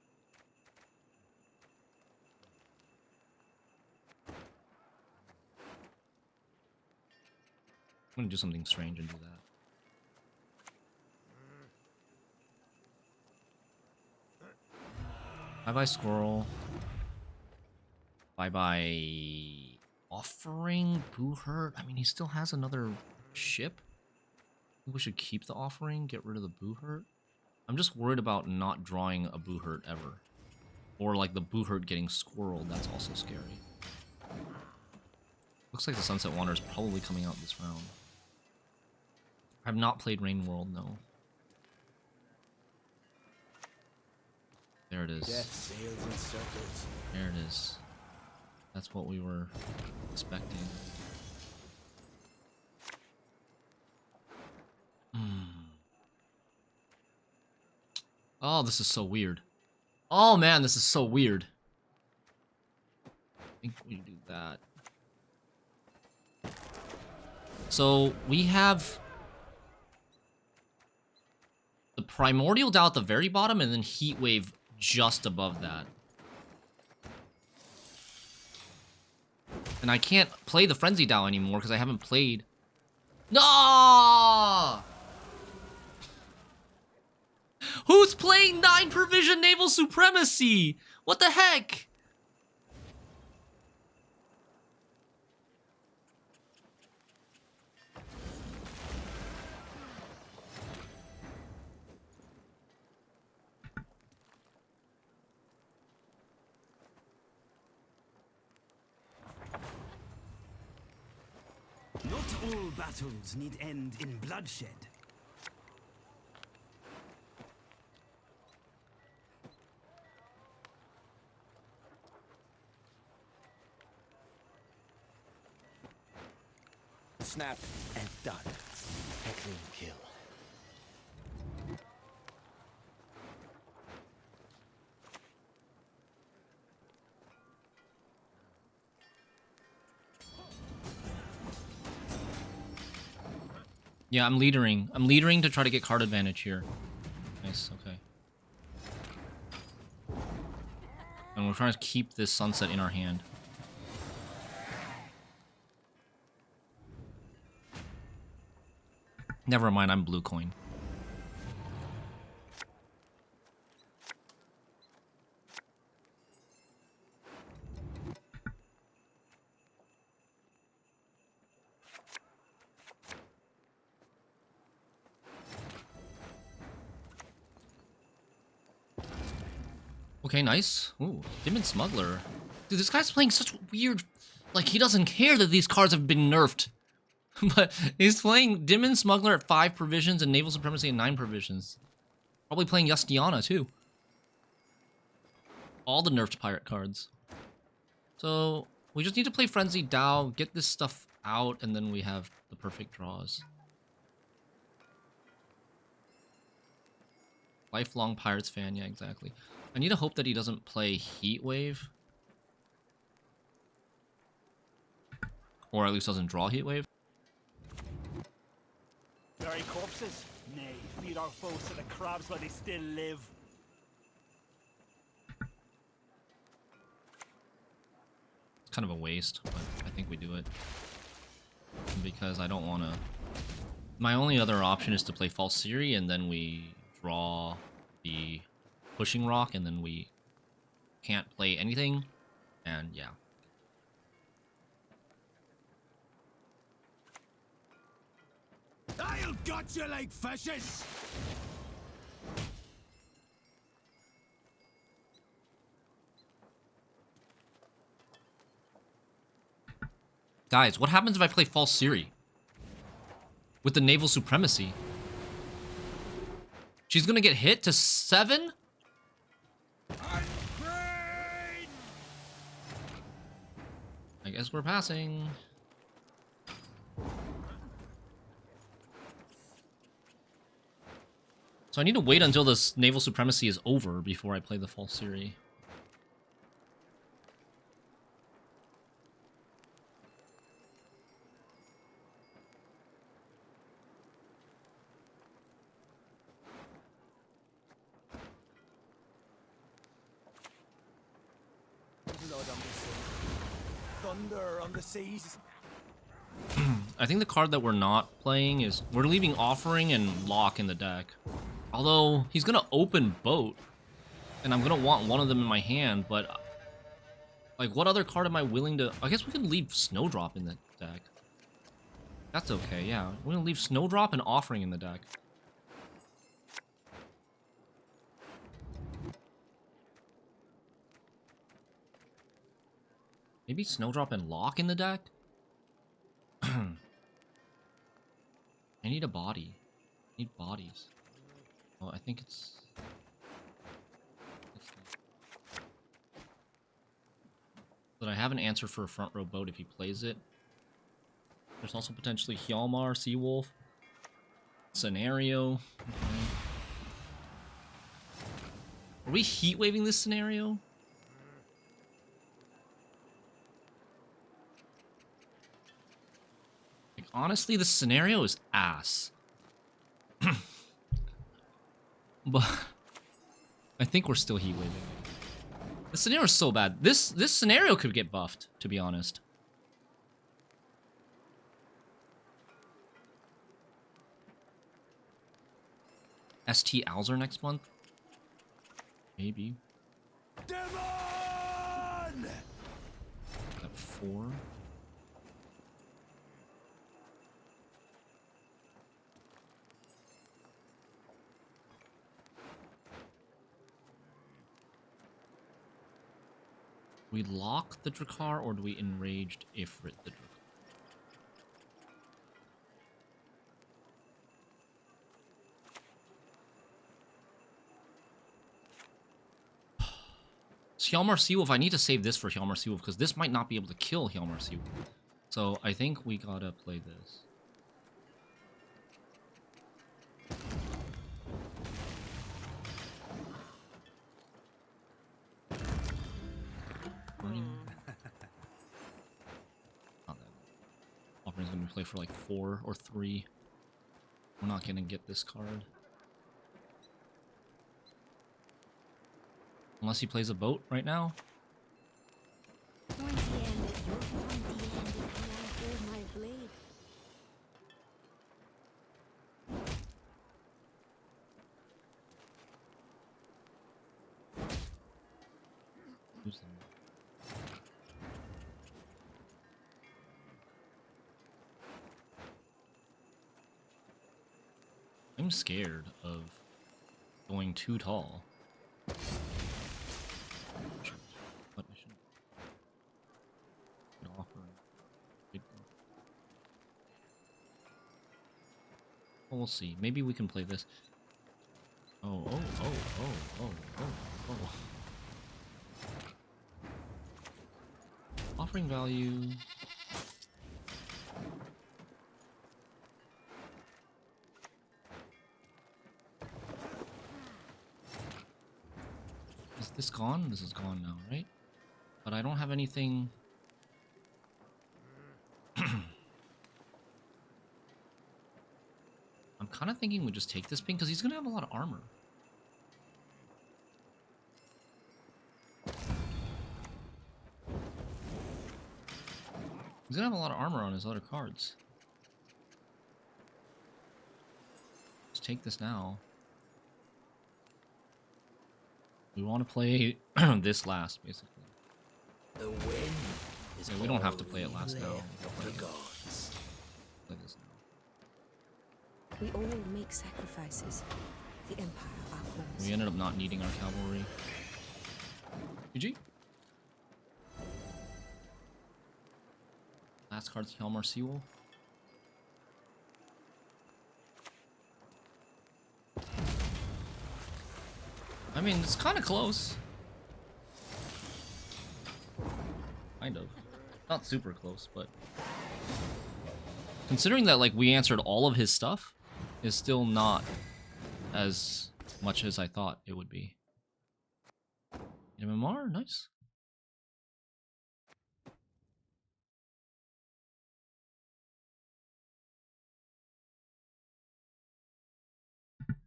I'm gonna do something strange and do that. Bye-bye, Squirrel. Bye-bye... Offering? Boo-Hurt? I mean, he still has another ship. I think we should keep the Offering, get rid of the Boo-Hurt. I'm just worried about not drawing a Boo-Hurt ever. Or, like, the Boo-Hurt getting squirreled. That's also scary. Looks like the Sunset Wanderer is probably coming out this round. I have not played Rain World, no. There it is. Death sails in circles. There it is. That's what we were expecting. Oh, this is so weird. Oh man, this is so weird. think we do that. So we have the Primordial Dow at the very bottom and then Heat Wave just above that. And I can't play the Frenzy Dow anymore because I haven't played. No! Who's playing 9 Provision Naval Supremacy? What the heck? Not all battles need end in bloodshed. Snap and done. A clean kill. Yeah, I'm leadering. I'm leadering to try to get card advantage here. Nice, okay. And we're trying to keep this sunset in our hand. Never mind, I'm blue coin. Okay, nice. Ooh, Demon Smuggler. Dude, this guy's playing such weird... Like, he doesn't care that these cards have been nerfed. But he's playing Demon Smuggler at 5 provisions and Naval Supremacy at 9 provisions. Probably playing Yustiana, too. All the nerfed pirate cards. So, we just need to play Frenzy Dow, get this stuff out, and then we have the perfect draws. Lifelong Pirates fan, yeah, exactly. I need to hope that he doesn't play Heat Wave. Or at least doesn't draw Heat Wave. Very corpses? Nay, feed our foes to the crabs while they still live. It's kind of a waste, but I think we do it. Because I don't want to... My only other option is to play False Ciri, and then we draw the Pushing Rock, and then we can't play anything, and yeah. I'll gut you like fishes! Guys, what happens if I play False Ciri? With the Naval Supremacy? She's gonna get hit to 7? I guess we're passing. So I need to wait until this Naval Supremacy is over before I play the False Ciri. Blood on the sea. Thunder on the seas. I think the card that we're not playing is... We're leaving Offering and Lock in the deck. Although, he's gonna open Boat. And I'm gonna want one of them in my hand, but... Like, what other card am I willing to... I guess we could leave Snowdrop in the deck. That's okay, yeah. We're gonna leave Snowdrop and Offering in the deck. Maybe Snowdrop and Lock in the deck? I need a body. I need bodies. Oh, I think it's... But I have an answer for a front row boat if he plays it. There's also potentially Hjalmar, Seawolf. Scenario. Okay. Are we heat waving this scenario? Honestly, the scenario is ass. But I think we're still heat waving. The scenario is so bad. This scenario could get buffed, to be honest. ST Alzer next month? Maybe. Demon! At 4. Do we lock the Drakkar or do we enraged Ifrit the Drakkar? Hjalmar Seawolf, I need to save this for Hjalmar Seawolf because this might not be able to kill Hjalmar Seawolf. So I think we gotta play this. Not that. Offering's gonna play for like 4 or 3. We're not gonna get this card. Unless he plays a boat right now. Pointy ended, your pointy ended, and I hold my blade. Who's that? I'm scared of going too tall. What I should offer. Well, we'll see. Maybe we can play this. Oh. Offering value. Is this gone? This is gone now, right? But I don't have anything. I'm kind of thinking we just take this ping because he's gonna have a lot of armor. He's gonna have a lot of armor on his other cards. Just take this now. We want to play this last, basically. The wind is Yeah, we don't have to play it last now. the gods. Play this now. We all make sacrifices. The Empire upholds. We ended up not needing our cavalry. GG. Last card's Hjalmar Seawolf. I mean, it's kind of close. Kind of. Not super close, but... Considering that, like, we answered all of his stuff, is still not as much as I thought it would be. MMR, nice.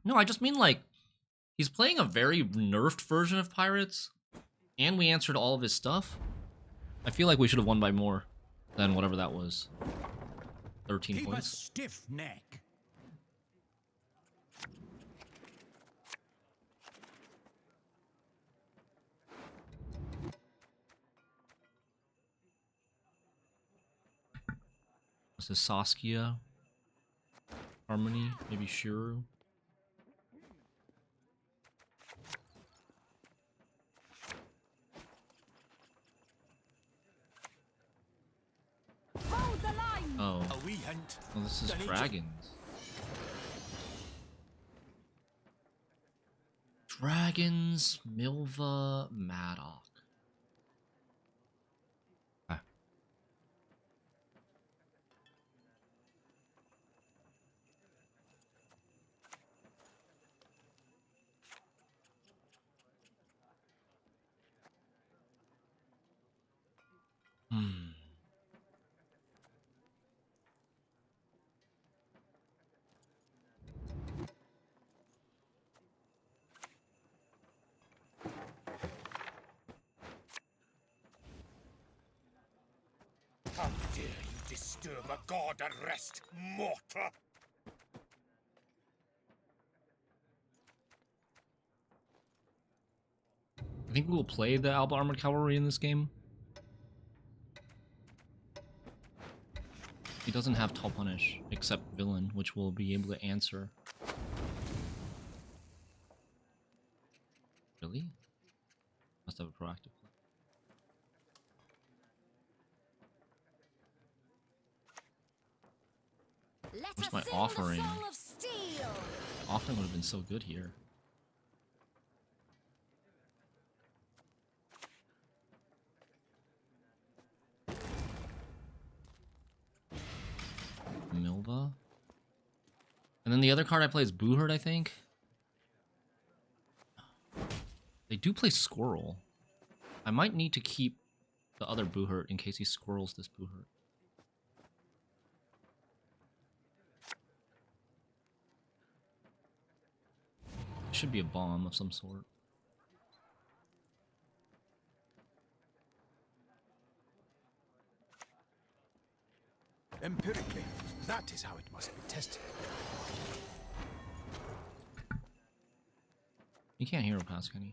No, I just mean, like, he's playing a very nerfed version of Pirates, and we answered all of his stuff. I feel like we should have won by more than whatever that was. 13 Keep a points. stiff neck. This is Saskia. Harmony, maybe Shuru. Hold the line! Oh. A wee hint. Well, this is Dragons. Dragons, Milva, Madoc. Ah. Hmm. How dare you disturb a god at rest, mortal? I think we'll play the Alba Armored Cavalry in this game. He doesn't have Tall Punish, except Villain, which we'll be able to answer. Really? Must have a proactive play. Where's my offering? Offering would have been so good here. Milva. And then the other card I play is Booherd, I think. They do play Squirrel. I might need to keep the other Booherd in case he squirrels this Booherd. Should be a bomb of some sort. Empirically, that is how it must be tested. You can't hero pass, can you?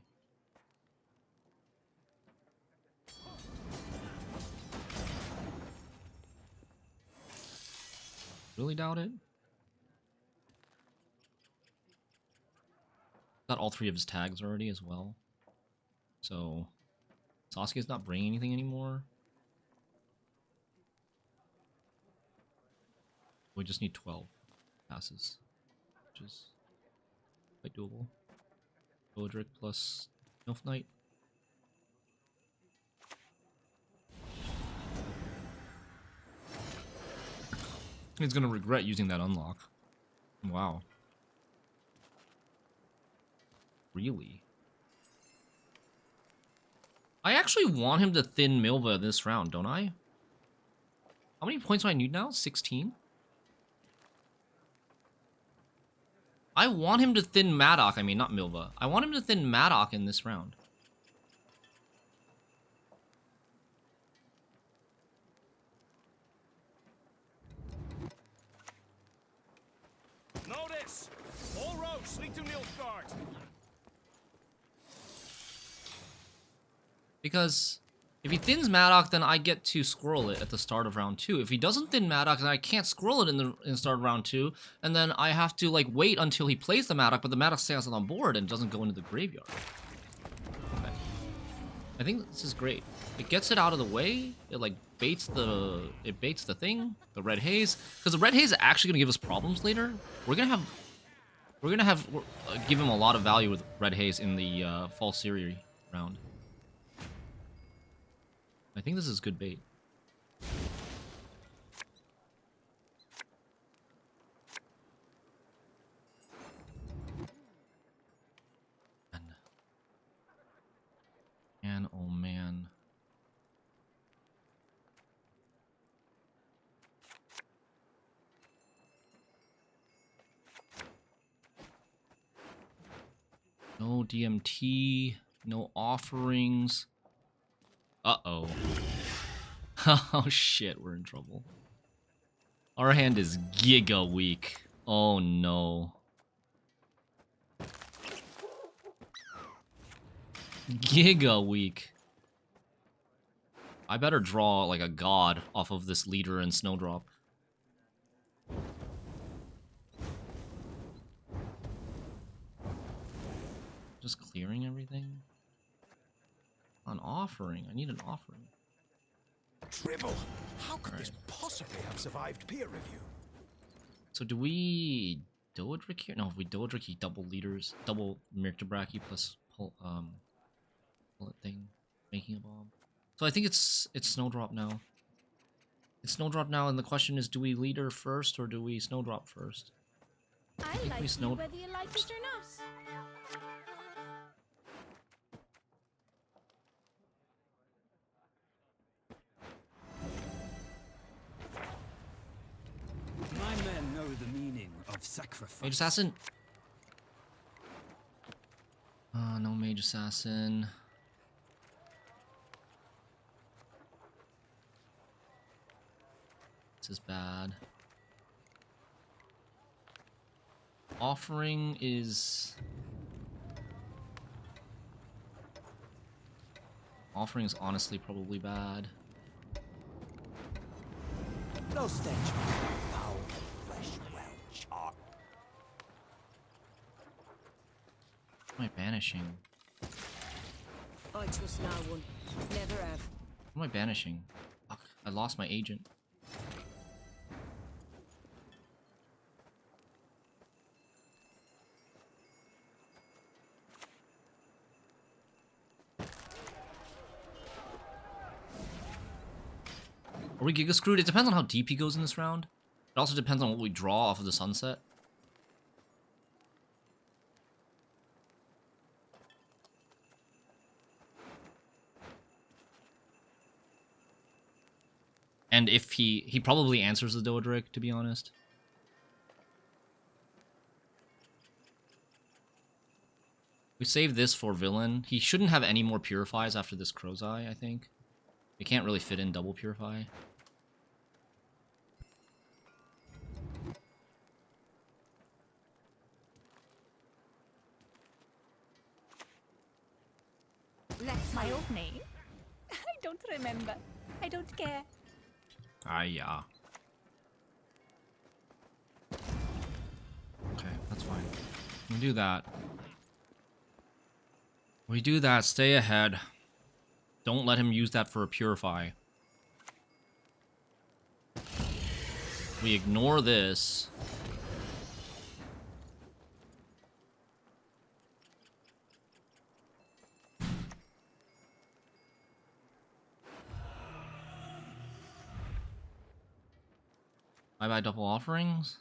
Really doubt it. Got all 3 of his tags already as well. So Sasuke's not bringing anything anymore. We just need 12 passes, which is quite doable. Godric plus Elf Knight. He's gonna regret using that unlock. Wow. Really? I actually want him to thin Milva this round, don't I? How many points do I need now? 16? I want him to thin Madoc. I mean, not Milva. I want him to thin Madoc in this round. Notice! All roads lead to Nilfgaard. Because if he thins Madoc, then I get to squirrel it at the start of round 2. If he doesn't thin Madoc, then I can't squirrel it in the start of round 2, and then I have to like wait until he plays the Madoc, but the Madoc stays on board and doesn't go into the graveyard. Okay. I think this is great. It gets it out of the way. It like baits the thing, the red haze, because the red haze is actually gonna give us problems later. We're gonna give him a lot of value with red haze in the fall Ciri round. I think this is good bait. Man, oh man. No DMT, no offerings. Uh-oh. Oh shit, we're in trouble. Our hand is giga weak. Oh no. Giga weak. I better draw like a god off of this leader and Snowdrop. Just clearing everything? An offering. I need an offering. Dribble! How could this possibly have survived peer review? So do we Doedric here? No, if we Doedric, he double leaders, double Mirktabraki plus bullet thing, making a bomb. So I think it's Snowdrop now. It's Snowdrop now, and the question is, do we leader first or do we Snowdrop first? I think like we you snowed whether you like it or not. My men know the meaning of sacrifice. Mage Assassin. No Mage Assassin. This is bad. Offering is... Offering is honestly probably bad. No stench. Foul flesh well charred. What am I banishing? I trust no one. Never have. What am I banishing? Fuck, I lost my agent. Are we Giga screwed? It depends on how deep he goes in this round. It also depends on what we draw off of the sunset. And if he probably answers the Doedric, to be honest. We save this for villain. He shouldn't have any more purifies after this Crow's Eye, I think. It can't really fit in double purify. That's my old name. I don't remember. I don't care. Ah, yeah. Okay, that's fine. We do that. We do that. Stay ahead. Don't let him use that for a purify. We ignore this. Bye-bye double offerings.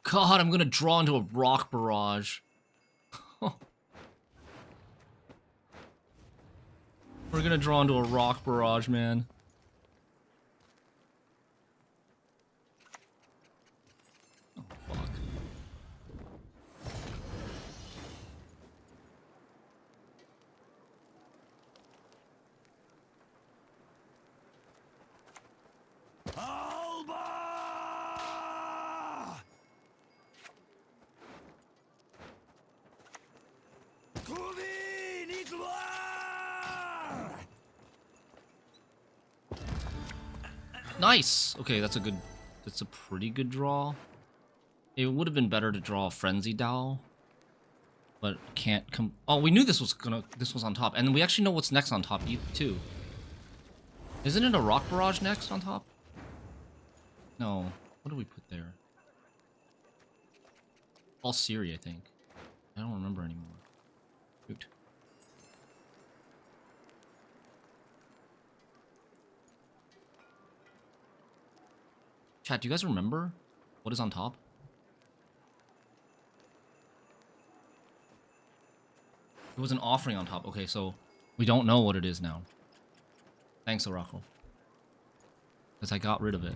God, I'm gonna draw into a rock barrage. We're gonna draw into a rock barrage, man. Oh, fuck. Alba! Trouver ni gloire! Nice! Okay, that's a pretty good draw. It would have been better to draw a Frenzy Dow. But can't come... Oh, we knew this was on top. And we actually know what's next on top, too. Isn't it a Rock Barrage next on top? No. What do we put there? All Ciri, I think. I don't remember anymore. Shoot. Chat, do you guys remember what is on top? There was an offering on top. Okay, so we don't know what it is now. Thanks, Oracle. Because I got rid of it.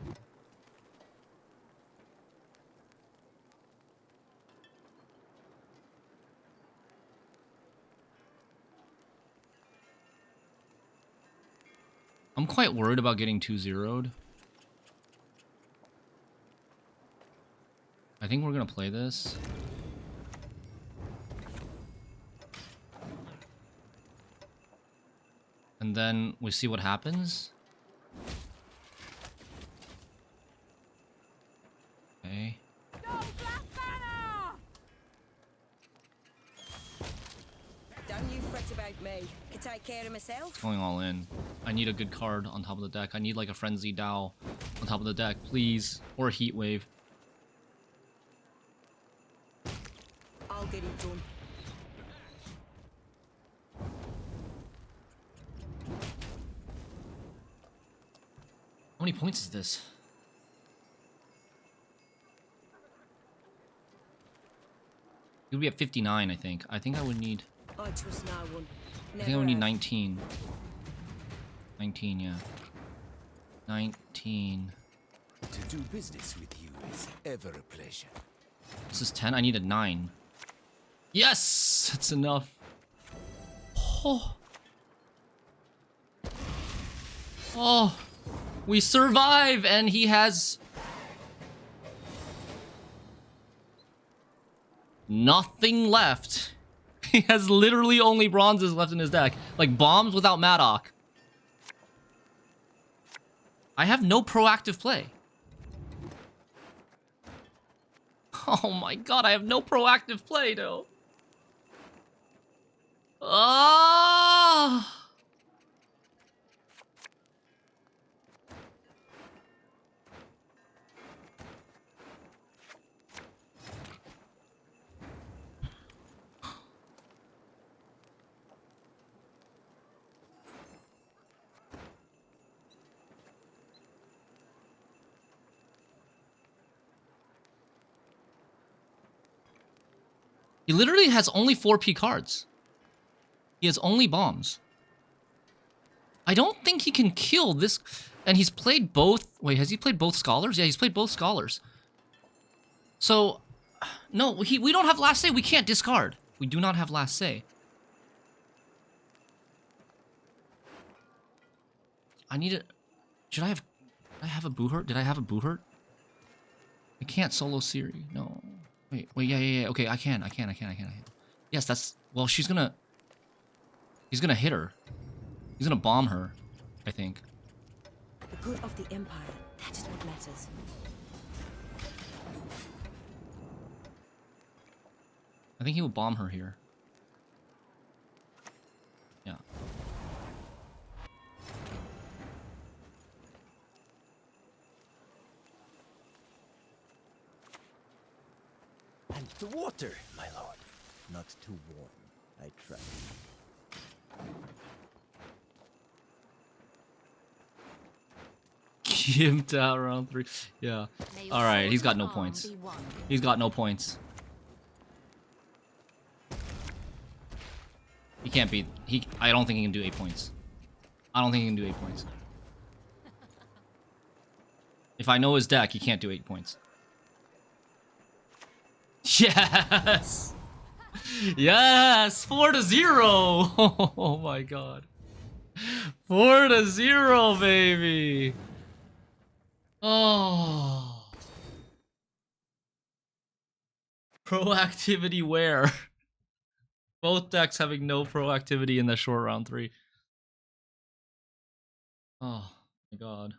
I'm quite worried about getting 2-0'd. I think we're gonna play this. And then we see what happens. Okay. Don't you fret about me. Can take care of myself. Going all in. I need a good card on top of the deck. I need like a Frenzy Dow on top of the deck, please. Or a Heat Wave. I'll get it done. How many points is this? It would be at 59, I think. I think I would need... I trust no one. I think I would need 19. 19, yeah. 19. To do business with you is ever a pleasure. This is 10. I need a 9. Yes! That's enough. Oh. Oh. We survive, and he has nothing left. He has literally only bronzes left in his deck. Like, bombs without Madoc. I have no proactive play. Oh my god, I have no proactive play, though. Ah! He literally has only 4P cards. He has only bombs. I don't think he can kill this. And he's played both. Wait, has he played both Scholars? Yeah, he's played both Scholars. So, no, we don't have Last Say. We can't discard. We do not have Last Say. I need it. Did I have a Boo Hurt? Did I have a Boo Hurt? I can't solo Ciri. No. Wait, yeah. Okay, I can. Yes, that's... Well, he's gonna hit her. He's gonna bomb her, I think. The good of the Empire, that is what matters. I think he will bomb her here. Yeah. And the water, my lord. Not too warm, I trust. Gimped out round 3. Yeah. Alright, he's got no points. He's got no points. He can't beat... I don't think he can do 8 points. I don't think he can do 8 points. If I know his deck, he can't do 8 points. Yes! Yes! 4-0! Oh my god. 4-0, baby! Oh. Proactivity where? Both decks having no proactivity in the short round 3. Oh my god.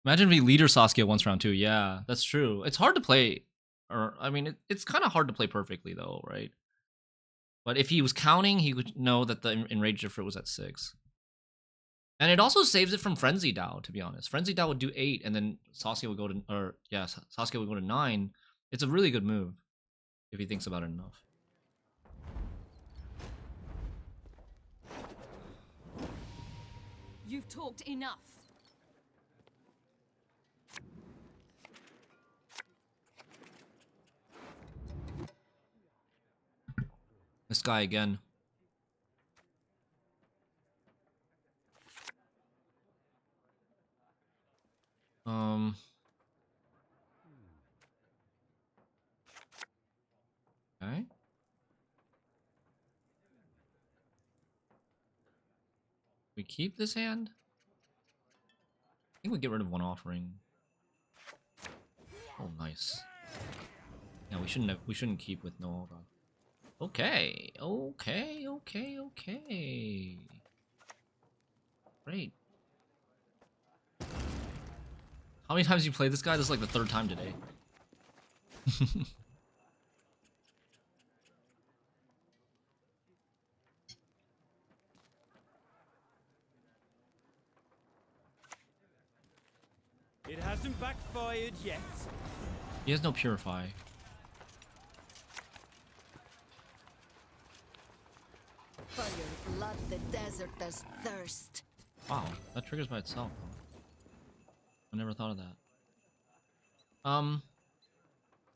Imagine if he leader Saskia once round 2. Yeah, that's true. It's hard to play. Or, I mean, it's kind of hard to play perfectly, though, right? But if he was counting, he would know that the Enraged Ifrit was at 6. And it also saves it from Frenzy Dow, to be honest. Frenzy Dow would do 8, and then Saskia would go to... Or, yeah, Saskia would go to 9. It's a really good move, if he thinks about it enough. You've talked enough. This guy again. Okay. We keep this hand? I think we get rid of one offering. Oh, nice. Yeah, we shouldn't keep with no Allgod. Okay. Great. How many times have you played this guy? This is like the 3rd time today. It hasn't backfired yet. He has no Purify. Fire, flood the desert as thirst. Wow, that triggers by itself. I never thought of that.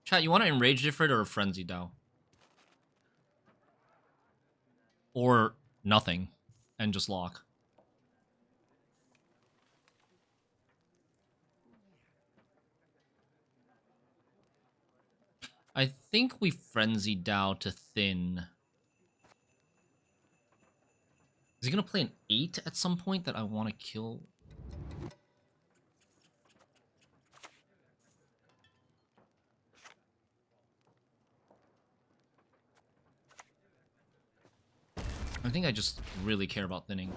Chat, you want to Enraged Ifrit or a Frenzy Dow? Or nothing, and just lock. I think we Frenzy Dow to thin. Is he gonna play an 8 at some point that I want to kill? I think I just really care about thinning.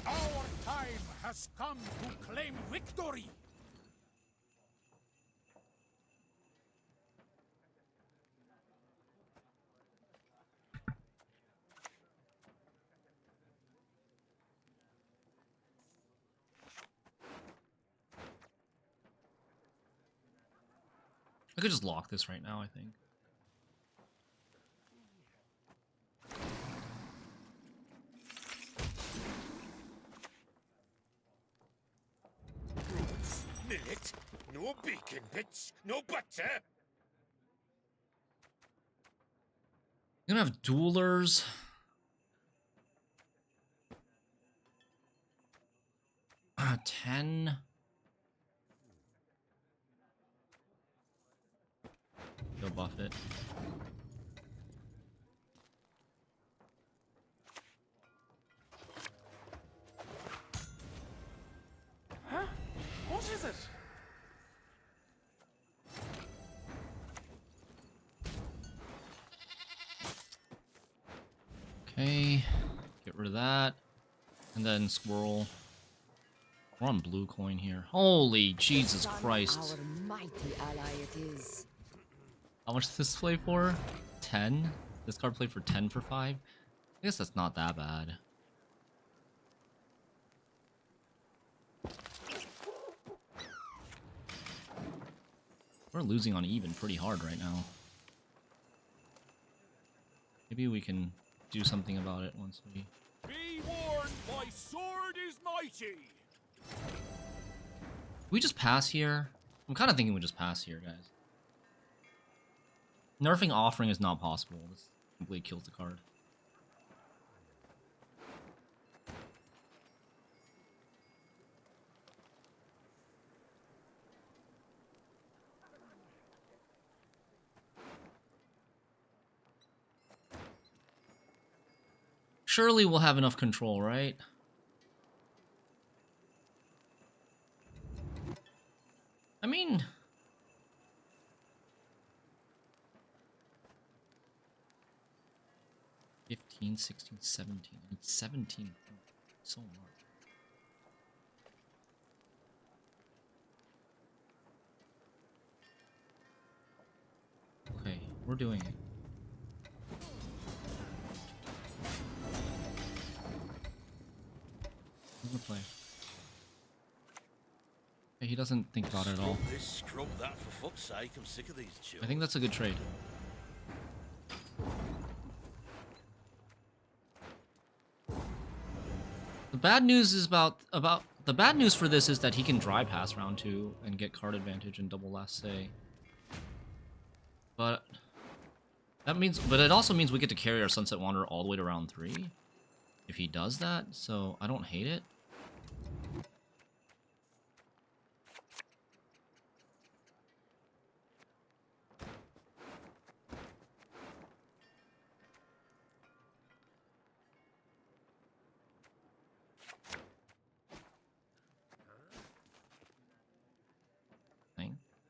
Our time has come to claim victory. I could just lock this right now, I think. Millet, no bacon bits, no butter. You're gonna have duelers. Ah, 10. Go buff it. Huh? What is it? Okay, get rid of that. And then squirrel. We're on blue coin here. Holy Jesus Christ. Our mighty ally it is. How much does this play for? 10? This card played for 10 for 5? I guess that's not that bad. We're losing on even pretty hard right now. Maybe we can do something about it once we... Be warned, my sword is mighty. We just pass here? I'm kind of thinking we just pass here, guys. Nerfing Offering is not possible. This completely kills the card. Surely we'll have enough control, right? I mean... 15, 16, 17. I need 17. So much. Okay, we're doing it. Who's gonna play? Okay, he doesn't think about it at all. This, scrub that, for fuck's sake. I'm sick of these chills. I think that's a good trade. The bad news is about the bad news for this is that he can dry pass round 2 and get card advantage and double last say. But it also means we get to carry our Sunset Wanderer all the way to round 3 if he does that, so I don't hate it.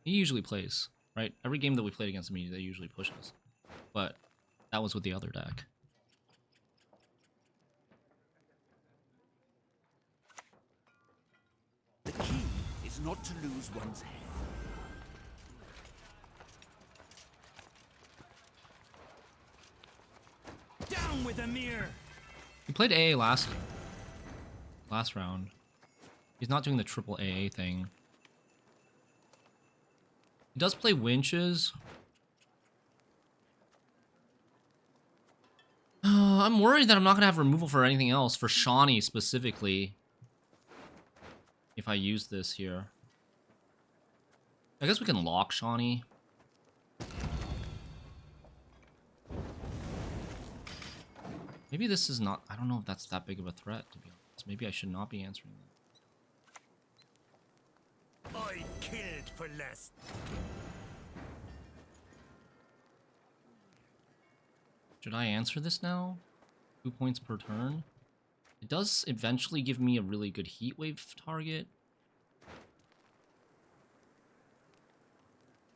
He usually plays, right? Every game that we played against him, they usually push us. But that was with the other deck. The key is not to lose one's head. Down with the mirror. He played AA last round. He's not doing the triple AA thing. He does play winches. I'm worried that I'm not going to have removal for anything else, for Shawnee specifically. If I use this here. I guess we can lock Shawnee. Maybe this is not... I don't know if that's that big of a threat, to be honest. Maybe I should not be answering that. I killed for less. Should I answer this now? 2 points per turn? It does eventually give me a really good heat wave target.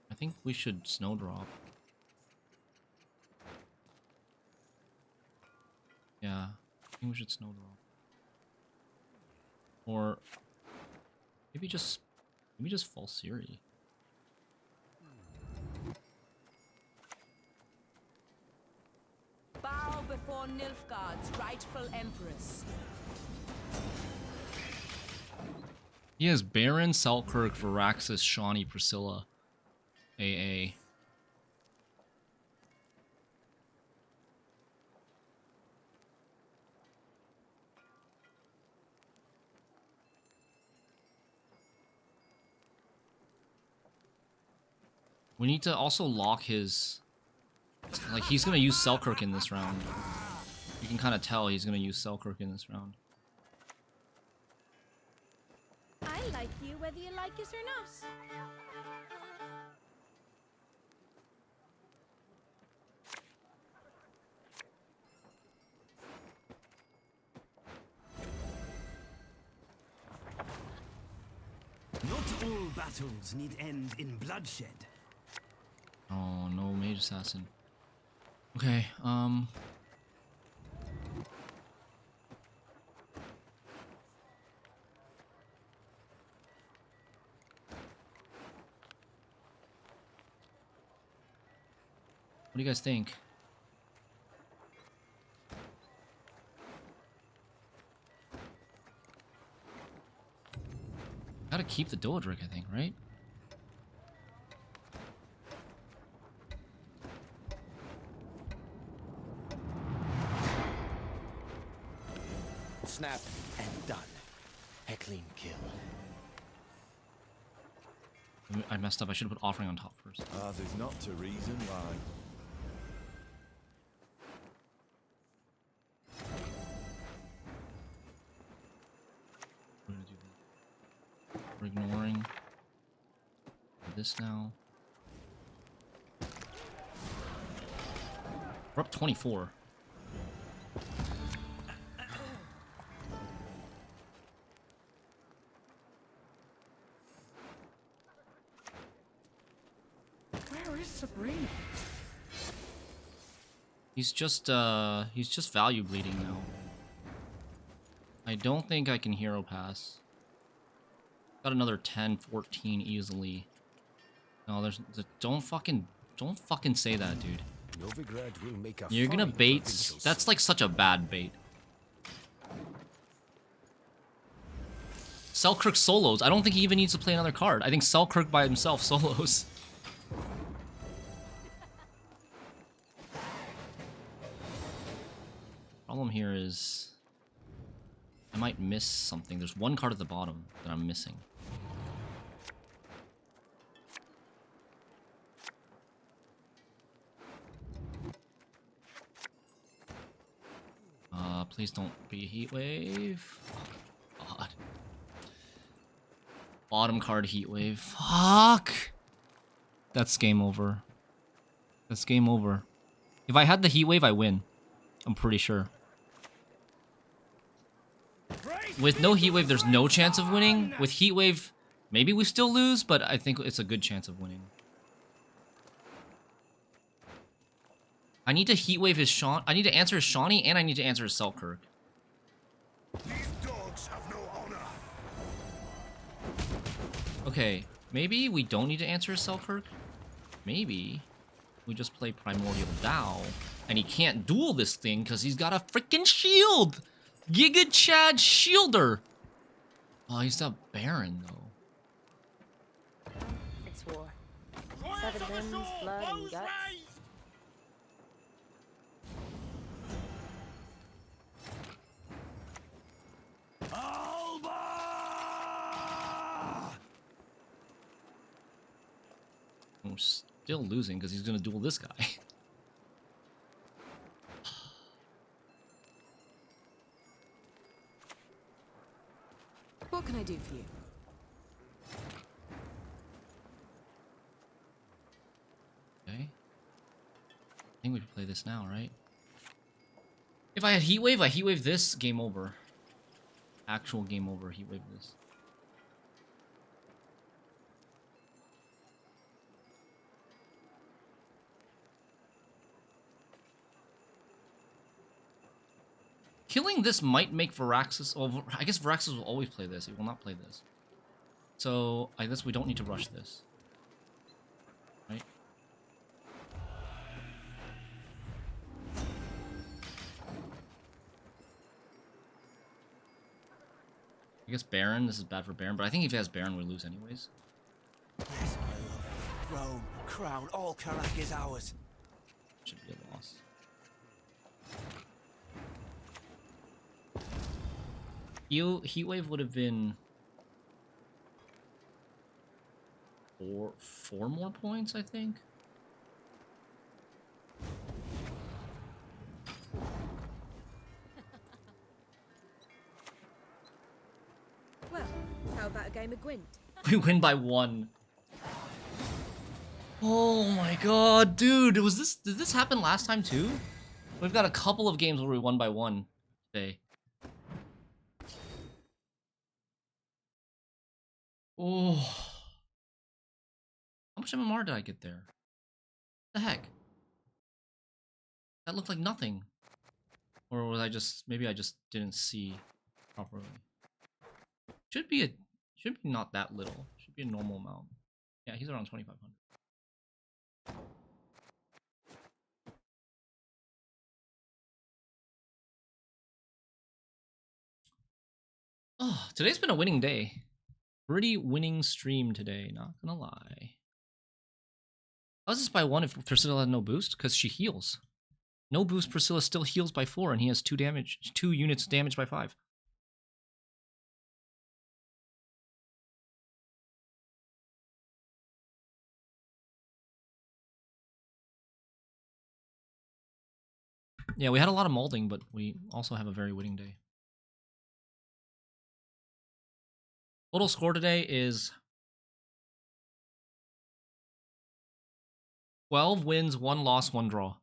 I think we should snowdrop. Yeah, I think we should snowdrop. Or maybe just fall Ciri. Bow before Nilfgaard's rightful empress. He has Baron, Selkirk, Varaxis, Shawnee, Priscilla. AA. We need to also lock his... Like, he's gonna use Selkirk in this round. You can kind of tell he's gonna use Selkirk in this round. I like you whether you like it or not. Not all battles need end in bloodshed. Oh, no Mage Assassin. Okay, what do you guys think? Gotta keep the Duodric, I think, right? Snap and done. A clean kill. I messed up. I should have put Offering on top first. There's not to reason why. We're gonna do that. We're ignoring this now. We're up 24. Where is Sabrina? He's just value bleeding now. I don't think I can hero pass. Got another 10, 14 easily. No, don't fucking say that, dude. Novigrad will make a You're gonna fine bait. provincial That's like such a bad bait. Selkirk solos. I don't think he even needs to play another card. I think Selkirk by himself solos. Problem here is I might miss something. There's one card at the bottom that I'm missing. Please don't be a heat wave. Oh, God. Bottom card heat wave. Fuck. That's game over. That's game over. If I had the heat wave, I win. I'm pretty sure. With no heat wave, there's no chance of winning. With heat wave, maybe we still lose, but I think it's a good chance of winning. I need to heat wave his Shawn. I need to answer his Shawnee, and I need to answer his Selkirk. These dogs have no honor. Okay, maybe we don't need to answer his Selkirk. Maybe we just play Primordial Dow, and he can't duel this thing because he's got a freaking shield. Giga Chad Shielder. Oh, he's a Baron though. It's war. 7 limbs, blood, and guts. I'm still losing because he's gonna duel this guy. What can I do for you? Okay. I think we should play this now, right? If I had Heat Wave, I Heat Wave this, game over. Actual game over, Heat Wave this. Killing this might make Varaxis... Well, I guess Varaxis will always play this. He will not play this. So, I guess we don't need to rush this. Right? I guess Baron. This is bad for Baron, but I think if he has Baron, we lose anyways. Yes, my lord. Rome, crown, all Karak is ours. Should be a loss. Heat Wave would have been four more points, I think. Well, how about a game of Gwent? We win by 1. Oh my god, dude! Did this happen last time too? We've got a couple of games where we won by 1 today. Oh. How much MMR did I get there? What the heck? That looked like nothing. Or was I just... Maybe I just didn't see properly. Should be not that little. Should be a normal amount. Yeah, he's around 2,500. Oh, today's been a winning day. Pretty winning stream today, not gonna lie. How is this by 1 if Priscilla had no boost? Because she heals. No boost, Priscilla still heals by 4, and he has 2 units damaged by 5. Yeah, we had a lot of molding, but we also have a very winning day. Total score today is 12 wins, 1 loss, 1 draw.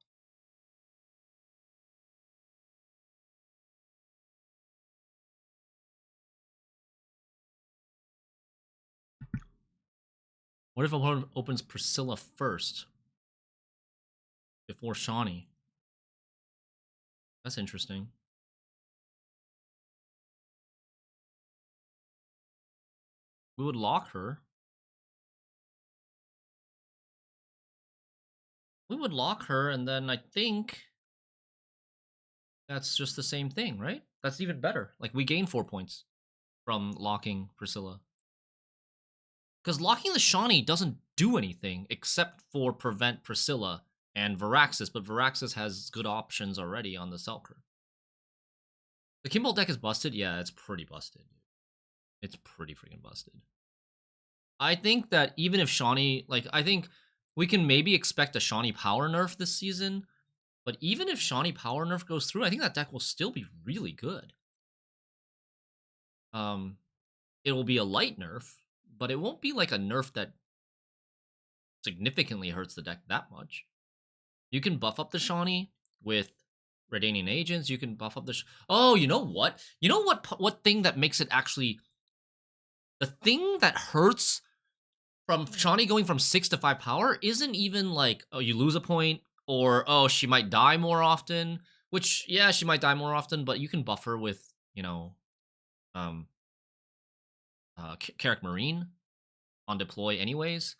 What if opponent opens Priscilla first before Shawnee? That's interesting. We would lock her. We would lock her, and then I think that's just the same thing, right? That's even better. Like, we gain 4 points from locking Priscilla. Because locking the Shawnee doesn't do anything except for prevent Priscilla and Varaxis, but Varaxis has good options already on the Selker. The Kimball deck is busted? Yeah, it's pretty busted. It's pretty freaking busted. I think that even if Shawnee, like, I think we can maybe expect a Shawnee power nerf this season, but even if Shawnee power nerf goes through, I think that deck will still be really good. It will be a light nerf, but it won't be like a nerf that significantly hurts the deck that much. You can buff up the Shawnee with Redanian agents. You can buff up the... Oh, you know what? You know what thing that makes it actually... The thing that hurts from Shawnee going from 6 to 5 power isn't even like, oh, you lose a point, or, oh, she might die more often, which, yeah, she might die more often, but you can buff her with, you know, Carrick Marine on deploy anyways.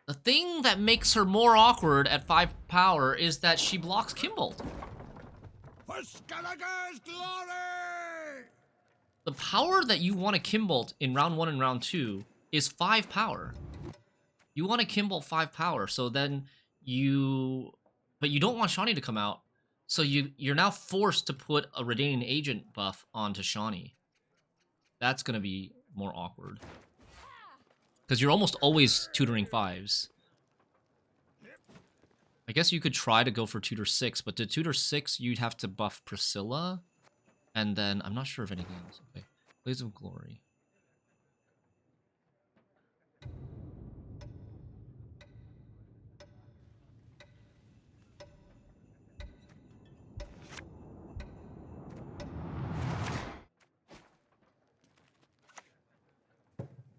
The thing that makes her more awkward at 5 power is that she blocks Kimball. For Skellige's glory! The power that you want to Kimball in round 1 and round 2 is 5 power. You want to Kimball 5 power, so then you... But you don't want Shawnee to come out, so you're now forced to put a Redanian agent buff onto Shawnee. That's going to be more awkward. Because you're almost always tutoring 5s. I guess you could try to go for tutor 6, but to tutor 6, you'd have to buff Priscilla. And then, I'm not sure of anything else. Okay. Blaze of Glory.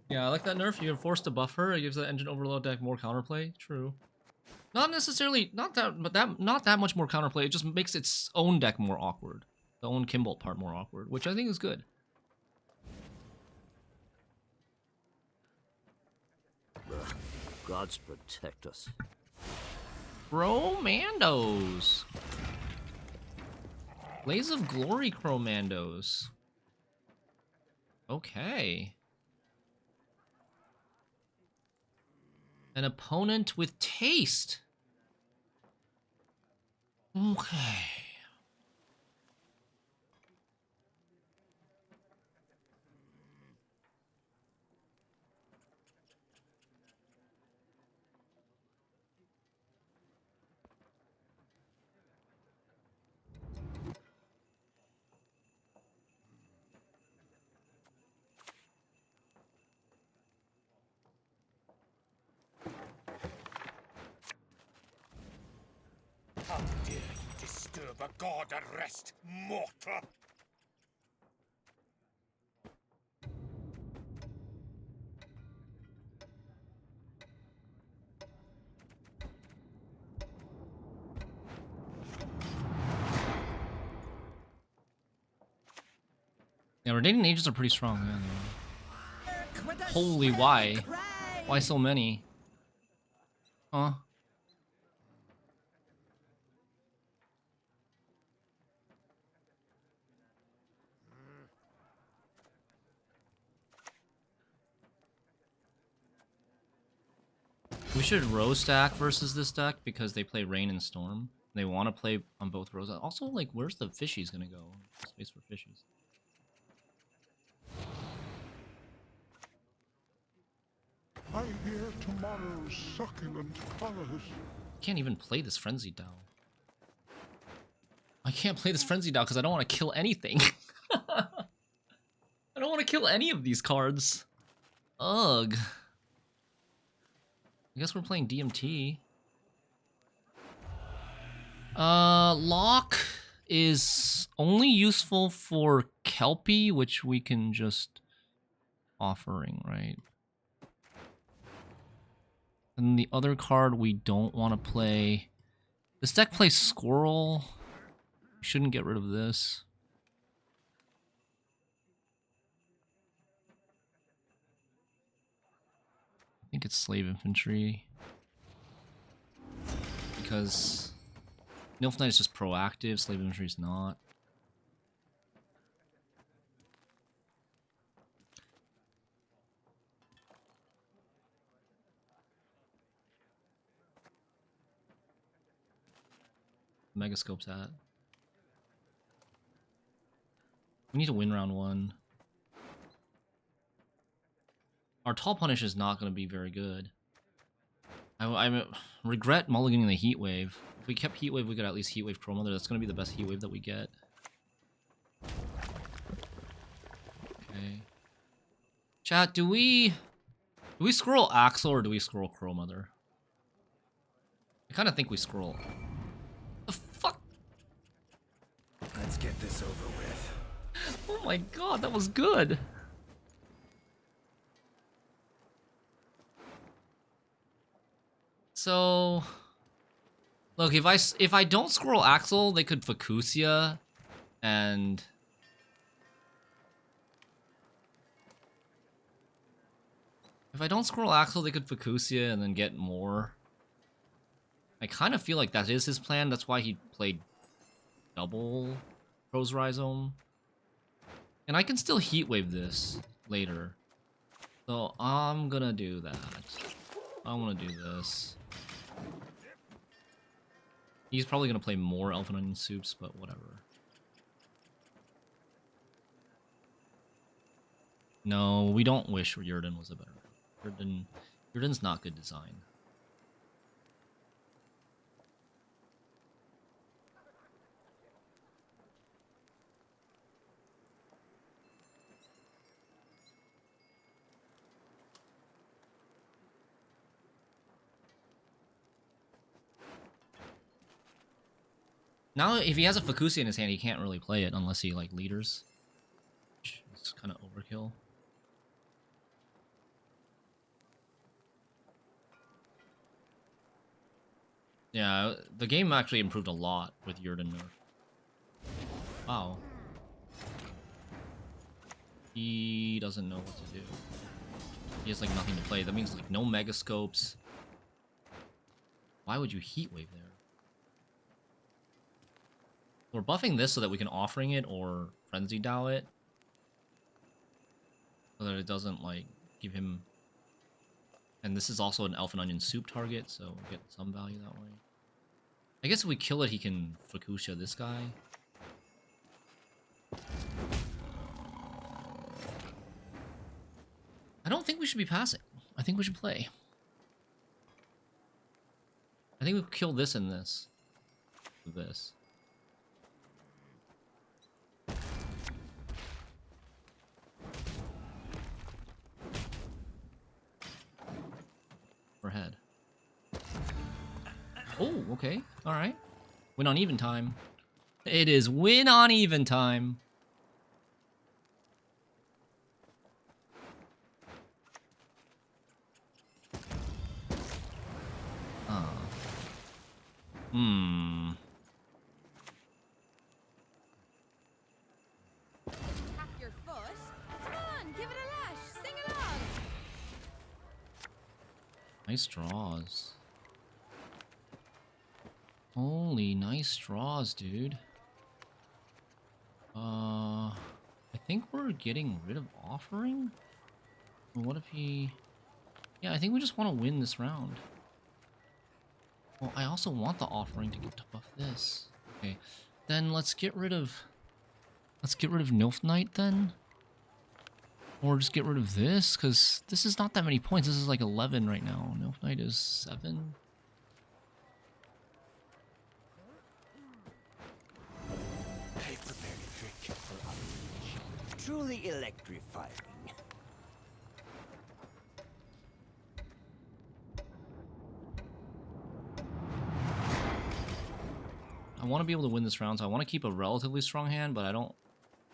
Yeah, I like that nerf. You're forced to buff her. It gives the engine overload deck more counterplay. True. Not necessarily, not that much more counterplay. It just makes its own deck more awkward. The own Kimbolt part more awkward, which I think is good. Gods protect us. Crowmandos. Blaze of Glory Crowmandos. Okay. An opponent with taste. Okay. How dare you disturb a god at rest, mortal! Yeah, Rotating Ages are pretty strong. Yeah, holy, why? Why so many? Huh? We should Rose stack versus this deck because they play Rain and Storm. They want to play on both Rose. Also, like, where's the fishies gonna go? Space for fishies. I hear tomorrow's succulent colors. Can't even play this Frenzy Dow. I can't play this Frenzy Dow because I don't want to kill anything. I don't want to kill any of these cards. Ugh. I guess we're playing DMT. Lock is only useful for Kelpie, which we can just offering, right? And the other card we don't want to play. This deck plays Squirrel. We shouldn't get rid of this. I think it's Slave Infantry. Because Nilf Knight is just proactive, Slave Infantry is not. Megascope's at. We need to win round 1. Our Tall Punish is not going to be very good. I regret mulliganing the Heat Wave. If we kept Heat Wave, we could at least Heat Wave Chrome Mother. That's going to be the best Heat Wave that we get. Okay. Chat, do we scroll Axel or do we scroll Chrome Mother? I kind of think we scroll. The fuck? Let's get this over with. Oh my god, that was good. So, look, if I don't scroll Axel, they could Fukusia, and if I don't scroll Axel, they could Fukusia and then get more. I kind of feel like that is his plan. That's why he played double Pros Rhizome. And I can still Heatwave this later. So I'm gonna do that. I want to do this. He's probably gonna play more Elfin Onion Soups, but whatever. No, we don't wish Yurden was a better. Yurden's not good design. Now, if he has a Fukusi in his hand, he can't really play it unless he, like, leaders. It's kind of overkill. Yeah, the game actually improved a lot with Yurden nerf. Wow. He doesn't know what to do. He has, like, nothing to play. That means, like, no Megascopes. Why would you Heatwave there? We're buffing this so that we can Offering it or Frenzy Dow it. So that it doesn't, like, give him... And this is also an Elf and Onion Soup target, so we get some value that way. I guess if we kill it, he can Fukusha this guy. I don't think we should be passing. I think we should play. I think we kill this and this. With this. We're ahead. Oh, okay. Alright. Win on even time. It is win on even time. Tap your foot. Come on, give it a lash. Sing along. Nice draws. Holy nice draws, dude. I think we're getting rid of Offering? Well, what if he... Yeah, I think we just want to win this round. Well, I also want the Offering to get to buff this. Okay, then let's get rid of... Let's get rid of Nilf Knight then. Or just get rid of this, because this is not that many points. This is like 11 right now. Nilf Knight is 7. I prepared a trick for operation. Truly electrifying. I want to be able to win this round, so I want to keep a relatively strong hand, but I don't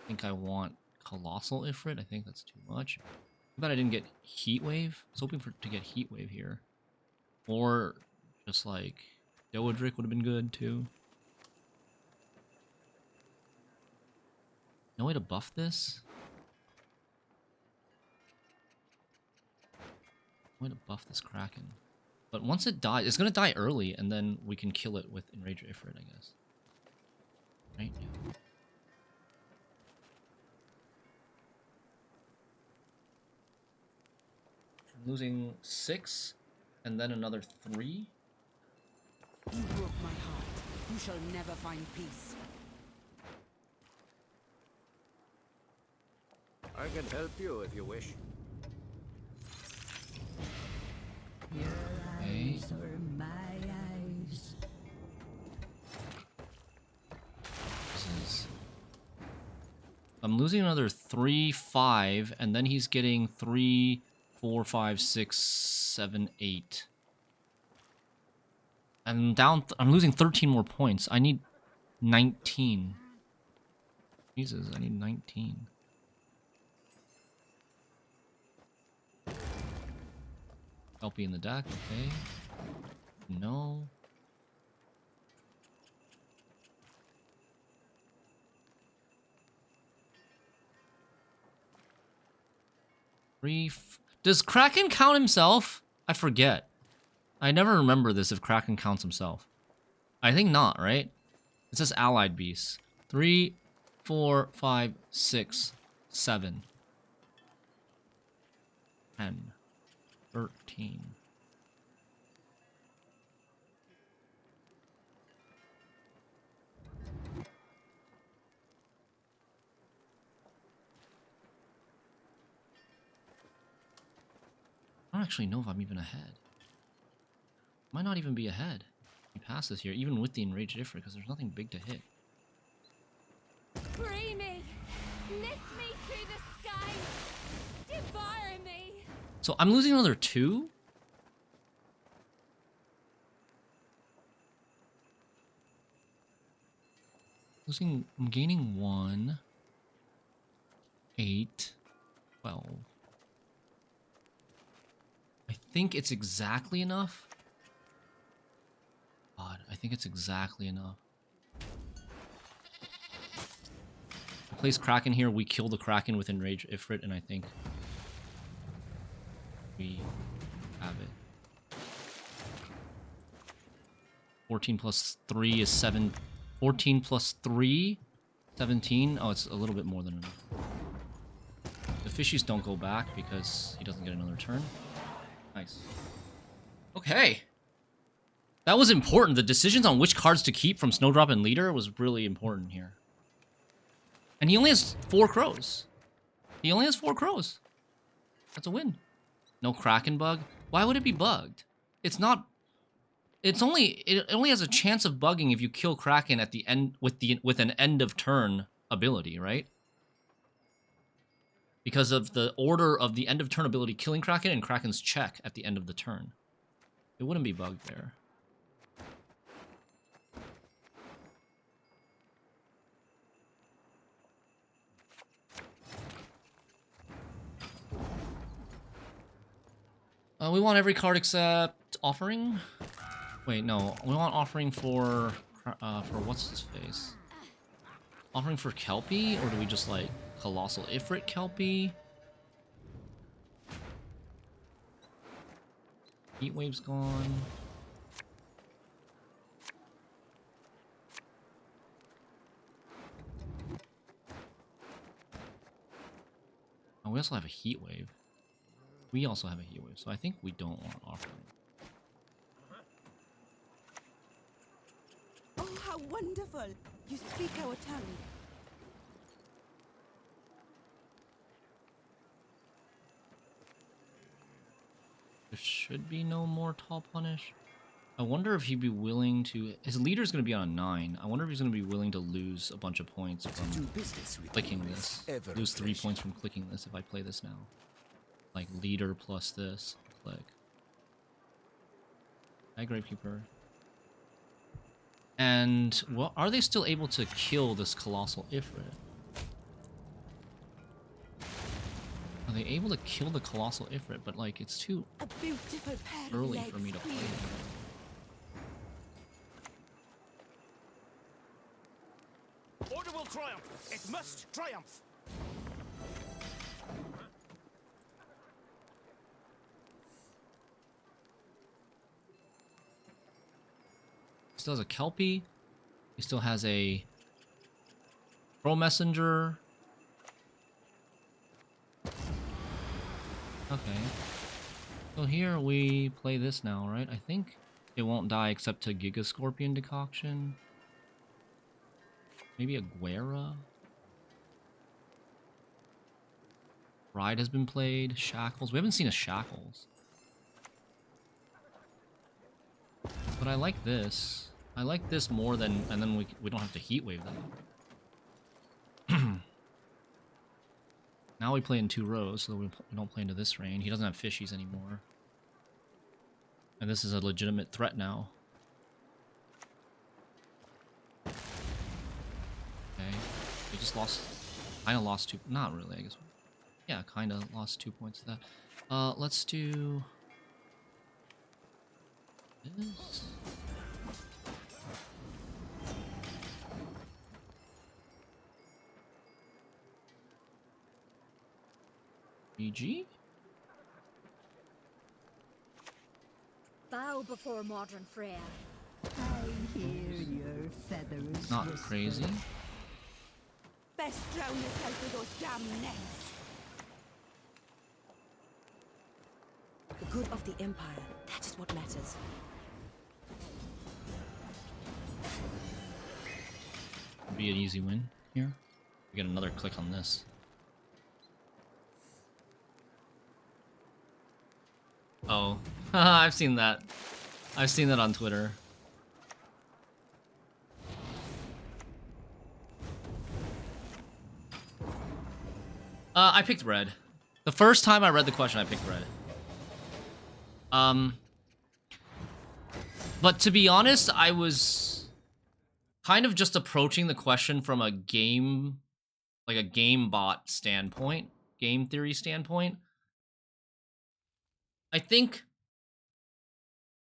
think I want Colossal Ifrit. I think that's too much. Too bad I didn't get Heatwave. I was hoping to get Heatwave here. Or just like Doedric would have been good too. No way to buff this? No way to buff this Kraken. But once it dies, it's gonna die early, and then we can kill it with Enrage Ifrit, I guess. Right? Yeah. I'm losing 6, and then another 3. You broke my heart. You shall never find peace. I can help you if you wish. Okay. My eyes. This is... I'm losing another 3, 5, and then he's getting 3, 4, 5, 6, 7, 8. I'm down. I'm losing 13 more points. I need 19. Jesus, I need 19. LP in the deck, okay. No. Does Kraken count himself? I forget. I never remember this if Kraken counts himself. I think not, right? It says allied beasts. 3, 4, 5, 6, 7. 10. 13. I don't actually know if I'm even ahead. Might not even be ahead. He passes here, even with the Enraged Ifrit, because there's nothing big to hit. Free me. Lift me through the sky. Devour me. So I'm losing another 2? I'm gaining 1. 8. 12. I think it's exactly enough. God, I think it's exactly enough. I place Kraken here, we kill the Kraken with Enrage Ifrit, and I think we have it. 14 plus 3 is 7. 14 plus 3, 17. Oh, it's a little bit more than enough. The fishies don't go back because he doesn't get another turn. Nice. Okay. That was important. The decisions on which cards to keep from Snowdrop and Leader was really important here. And he only has 4 crows. He only has 4 crows. That's a win. No Kraken bug. Why would it be bugged? It's not. It only has a chance of bugging if you kill Kraken at the end with an end of turn ability, right? Because of the order of the end of turn ability killing Kraken and Kraken's check at the end of the turn. It wouldn't be bugged there. We want every card except Offering. Wait, no. We want Offering for what's his face? Offering for Kelpie? Or do we just like Colossal Ifrit Kelpie? Heatwave's gone. Oh, we also have a Heatwave. We also have a Heatwave, so I think we don't want Offering. Oh, how wonderful! You speak our tongue. There should be no more Tall Punish. I wonder if he'd be willing to... His leader's going to be on a 9. I wonder if he's going to be willing to lose a bunch of points from clicking this. Lose 3 points from clicking this if I play this now. Like leader plus this. Click. Hi, Gravekeeper. And, well, are they still able to kill this Colossal Ifrit? Are they able to kill the Colossal Ifrit? But, like, it's too early for me to play it. Order will triumph. It must triumph. He still has a Kelpie. He still has a Crow Messenger. Okay. So here we play this now, right? I think it won't die except to Giga Scorpion Decoction. Maybe a Guerra. Ride has been played. Shackles. We haven't seen a Shackles. But I like this. I like this more than... And then we don't have to Heatwave that. Now we play in 2 rows, so we don't play into this rain. He doesn't have fishies anymore. And this is a legitimate threat now. Okay. We just lost... Kinda lost 2... Not really, I guess. Yeah, kinda lost 2 points to that. Let's do... this... GG? Bow before modern Freya. I hear your feathers. Not whisper. crazy. Best drown yourself with those damn nets. The good of the Empire, that is what matters. Be an easy win here. We get another click on this. Oh, I've seen that. I've seen that on Twitter. I picked red. The first time I read the question, I picked red. But to be honest, I was kind of just approaching the question from a game, like a game bot standpoint, game theory standpoint. I think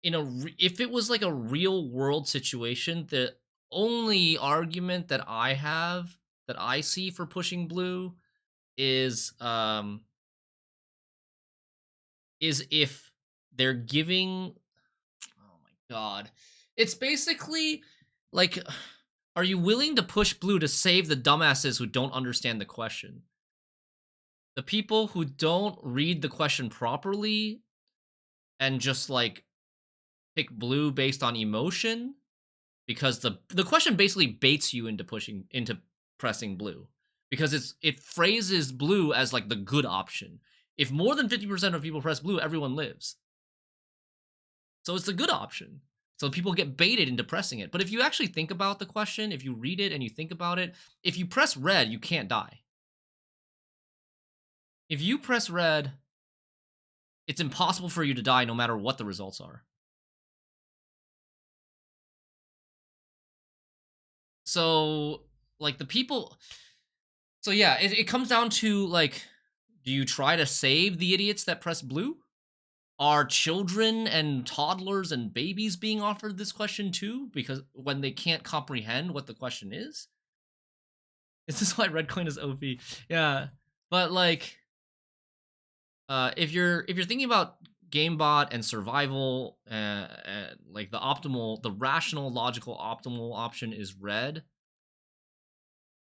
if it was like a real world situation, the only argument that I have that I see for pushing blue is if they're giving, oh my god, it's basically like, are you willing to push blue to save the dumbasses who don't understand the question? The people who don't read the question properly and just like pick blue based on emotion, because the question basically baits you into pressing blue, because it phrases blue as like the good option. If more than 50% of people press blue, everyone lives. So it's a good option. So people get baited into pressing it. But if you actually think about the question, if you read it and you think about it, if you press red, you can't die. If you press red, it's impossible for you to die no matter what the results are. So, like, the people... So, yeah, it comes down to, like, do you try to save the idiots that press blue? Are children and toddlers and babies being offered this question too? Because when they can't comprehend what the question is? Is this why red coin is OP? Yeah, but like, if you're thinking about gamebot and survival, like the rational, logical, optimal option is red.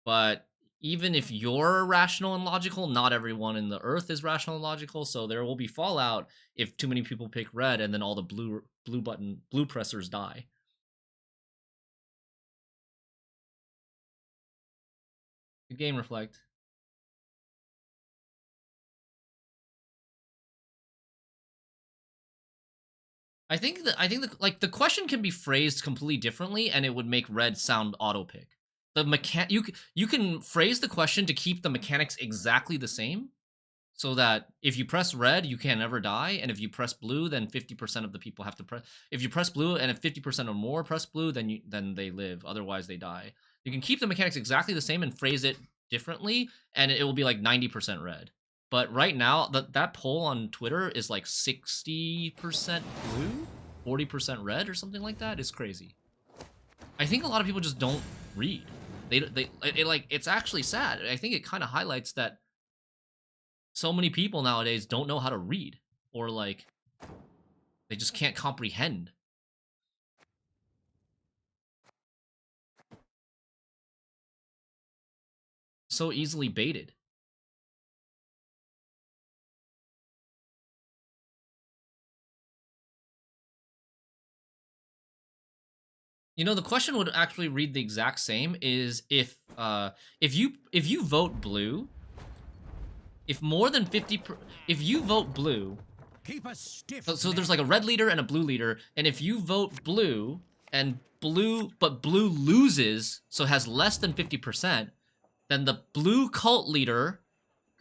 But even if you're rational and logical, not everyone in the earth is rational and logical, so there will be fallout if too many people pick red and then all the blue pressers die. Good game, Reflect. I think like the question can be phrased completely differently and it would make red sound auto pick. You can phrase the question to keep the mechanics exactly the same, so that if you press red, you can never die, and if you press blue, then 50% of the people have to press. If you press blue, and if 50% or more press blue, then they live. Otherwise, they die. You can keep the mechanics exactly the same and phrase it differently, and it will be like 90% red. But right now, that poll on Twitter is like 60% blue, 40% red, or something like that. It's crazy. I think a lot of people just don't read. It's actually sad. I think it kind of highlights that so many people nowadays don't know how to read, or like they just can't comprehend. So easily baited. You know, the question would actually read the exact same. Is if you vote blue, if more than 50, if you vote blue, Keep us stiff. so there's like a red leader and a blue leader, and if you vote blue but blue loses, so has less than 50%, then the blue cult leader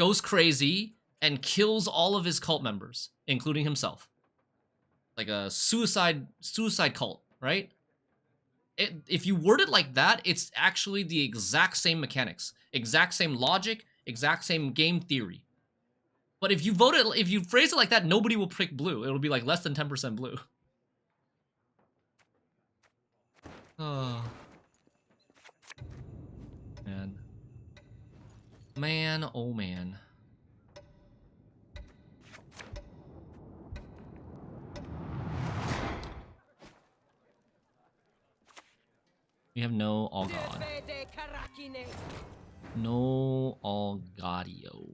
goes crazy and kills all of his cult members, including himself. Like a suicide cult, right? If you word it like that, it's actually the exact same mechanics, exact same logic, exact same game theory. But if you phrase it like that, nobody will pick blue. It'll be like less than 10% blue. Oh. Man. Man, oh man. We have no Allgod. No Allgodio.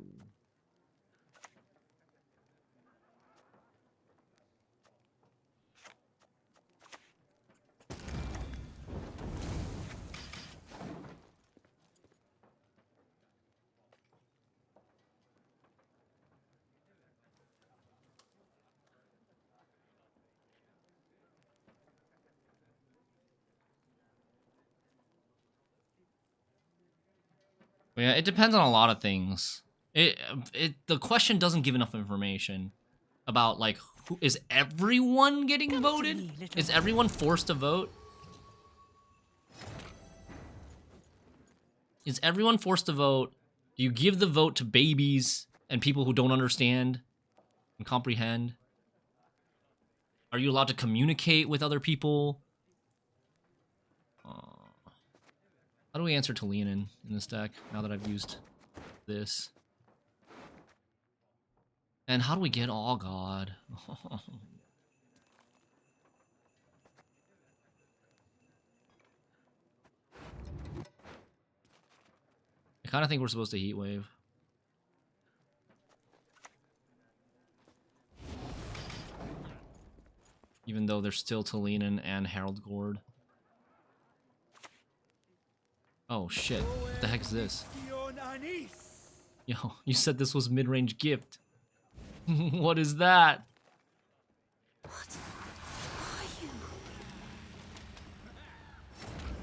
Yeah, it depends on a lot of things. The question doesn't give enough information about, like, is everyone getting voted? Is everyone forced to vote? Is everyone forced to vote? Do you give the vote to babies and people who don't understand and comprehend? Are you allowed to communicate with other people? How do we answer to Leonin in this deck now that I've used this? And how do we get Allgod? I kind of think we're supposed to Heat Wave. Even though there's still Leonin and Herald Gord. Oh shit, what the heck is this? Yo, you said this was mid-range gift. What is that? What are you?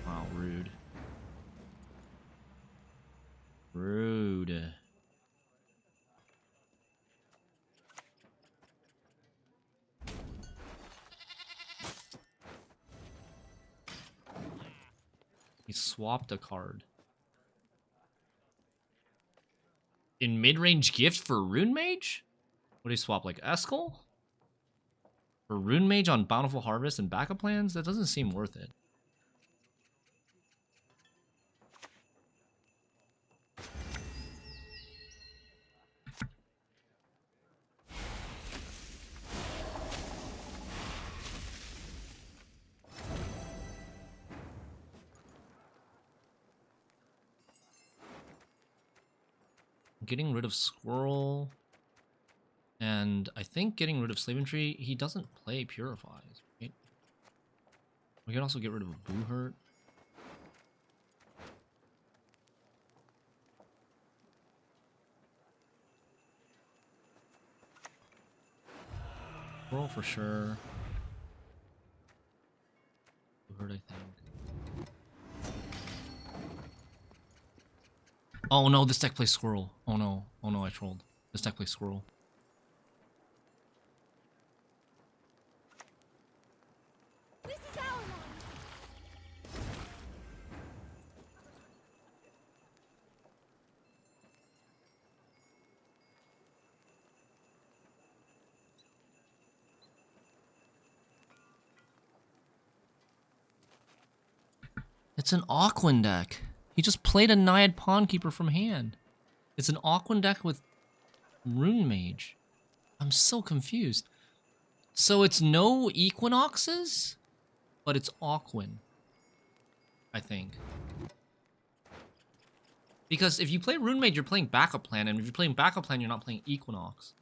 Wow, rude. Rude. He swapped a card. In mid-range gift for Rune Mage? What did he swap, like Eskel? For Rune Mage on Bountiful Harvest and backup plans? That doesn't seem worth it. Getting rid of Squirrel. And I think getting rid of Slave Entry, he doesn't play Purifies, right? We can also get rid of a Boo Hurt. Squirrel for sure. Boo Hurt, I think. Oh no, this deck plays Squirrel. Oh no, I trolled. This deck plays Squirrel. This is our land. It's an Aquan deck. He just played a Naiad Pawnkeeper from hand. It's an Aquan deck with Rune Mage. I'm so confused. So it's no Equinoxes, but it's Aquan, I think. Because if you play Rune Mage, you're playing backup plan, and if you're playing backup plan, you're not playing Equinox.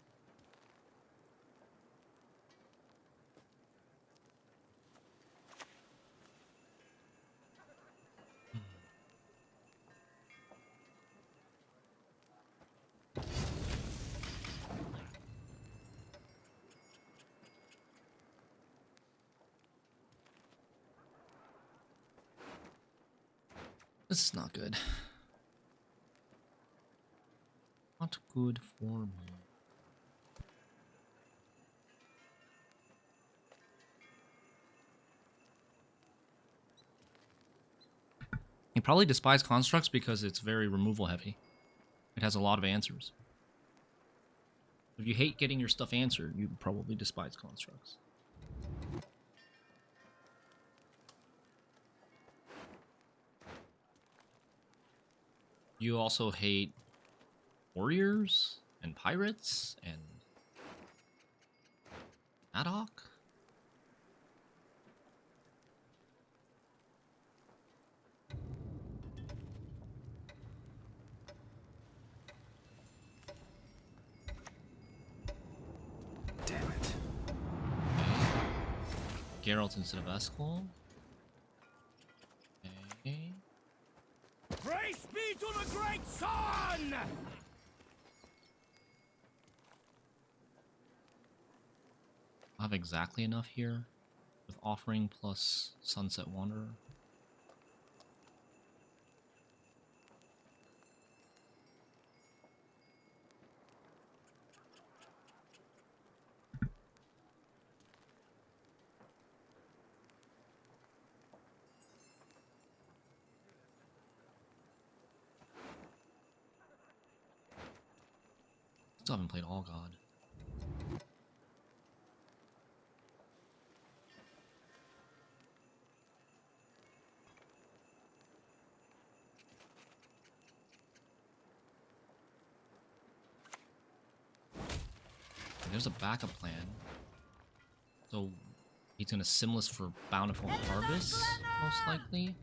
This is not good. Not good for me. You probably despise constructs because it's very removal heavy. It has a lot of answers. If you hate getting your stuff answered, you probably despise constructs. You also hate warriors and pirates and Madoc. Damn it. Geralt instead of Eskel. Okay. Praise be to the great sun! I have exactly enough here with Offering plus Sunset Wanderer. Still haven't played Allgod. There's a backup plan. So he's gonna Simless for Bountiful Harvest, most likely.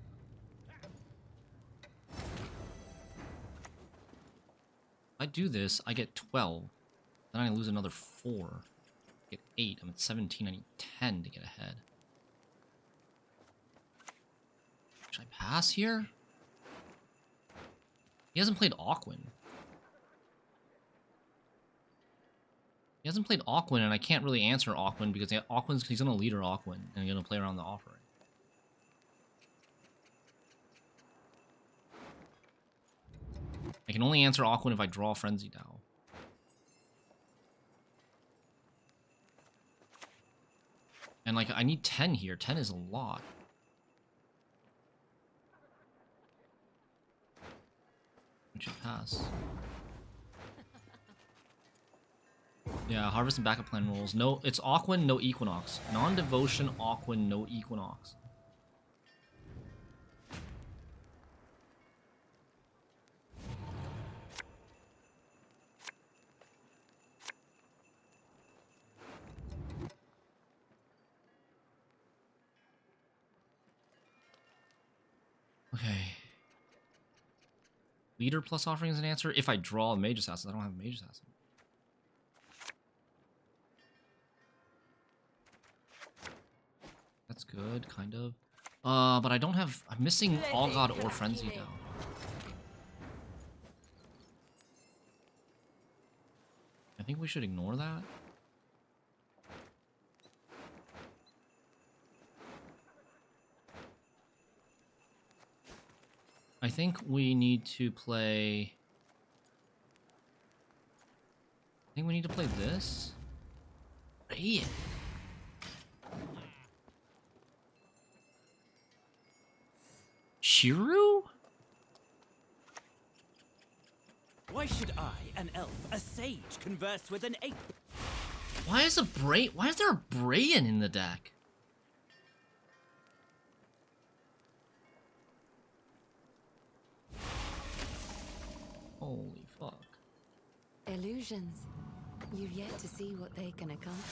If I do this, I get 12. Then I lose another 4. I get 8. I'm at 17. I need 10 to get ahead. Should I pass here? He hasn't played Aquin. He hasn't played Aquin, and I can't really answer Aquin because he's gonna leader Aquin and he's gonna play around the offering. I can only answer Aquin if I draw Frenzy Dow. And like I need 10 here. 10 is a lot. We should pass. Yeah, Harvest and Backup Plan rules. No, it's Aquin, no Equinox. Non-Devotion, Aquin, no Equinox. Okay. Leader plus Offering is an answer. If I draw a Mage Assassin, I don't have a Mage Assassin. That's good, kind of. But I don't have... I'm missing Allgod or Frenzy now. I think we should ignore that. I think we need to play... I think we need to play this. Hey. Shiru? Why should I, an elf, a sage, converse with an ape? Why is there a Brayan in the deck? Holy fuck. Illusions. You've yet to see what they can accomplish.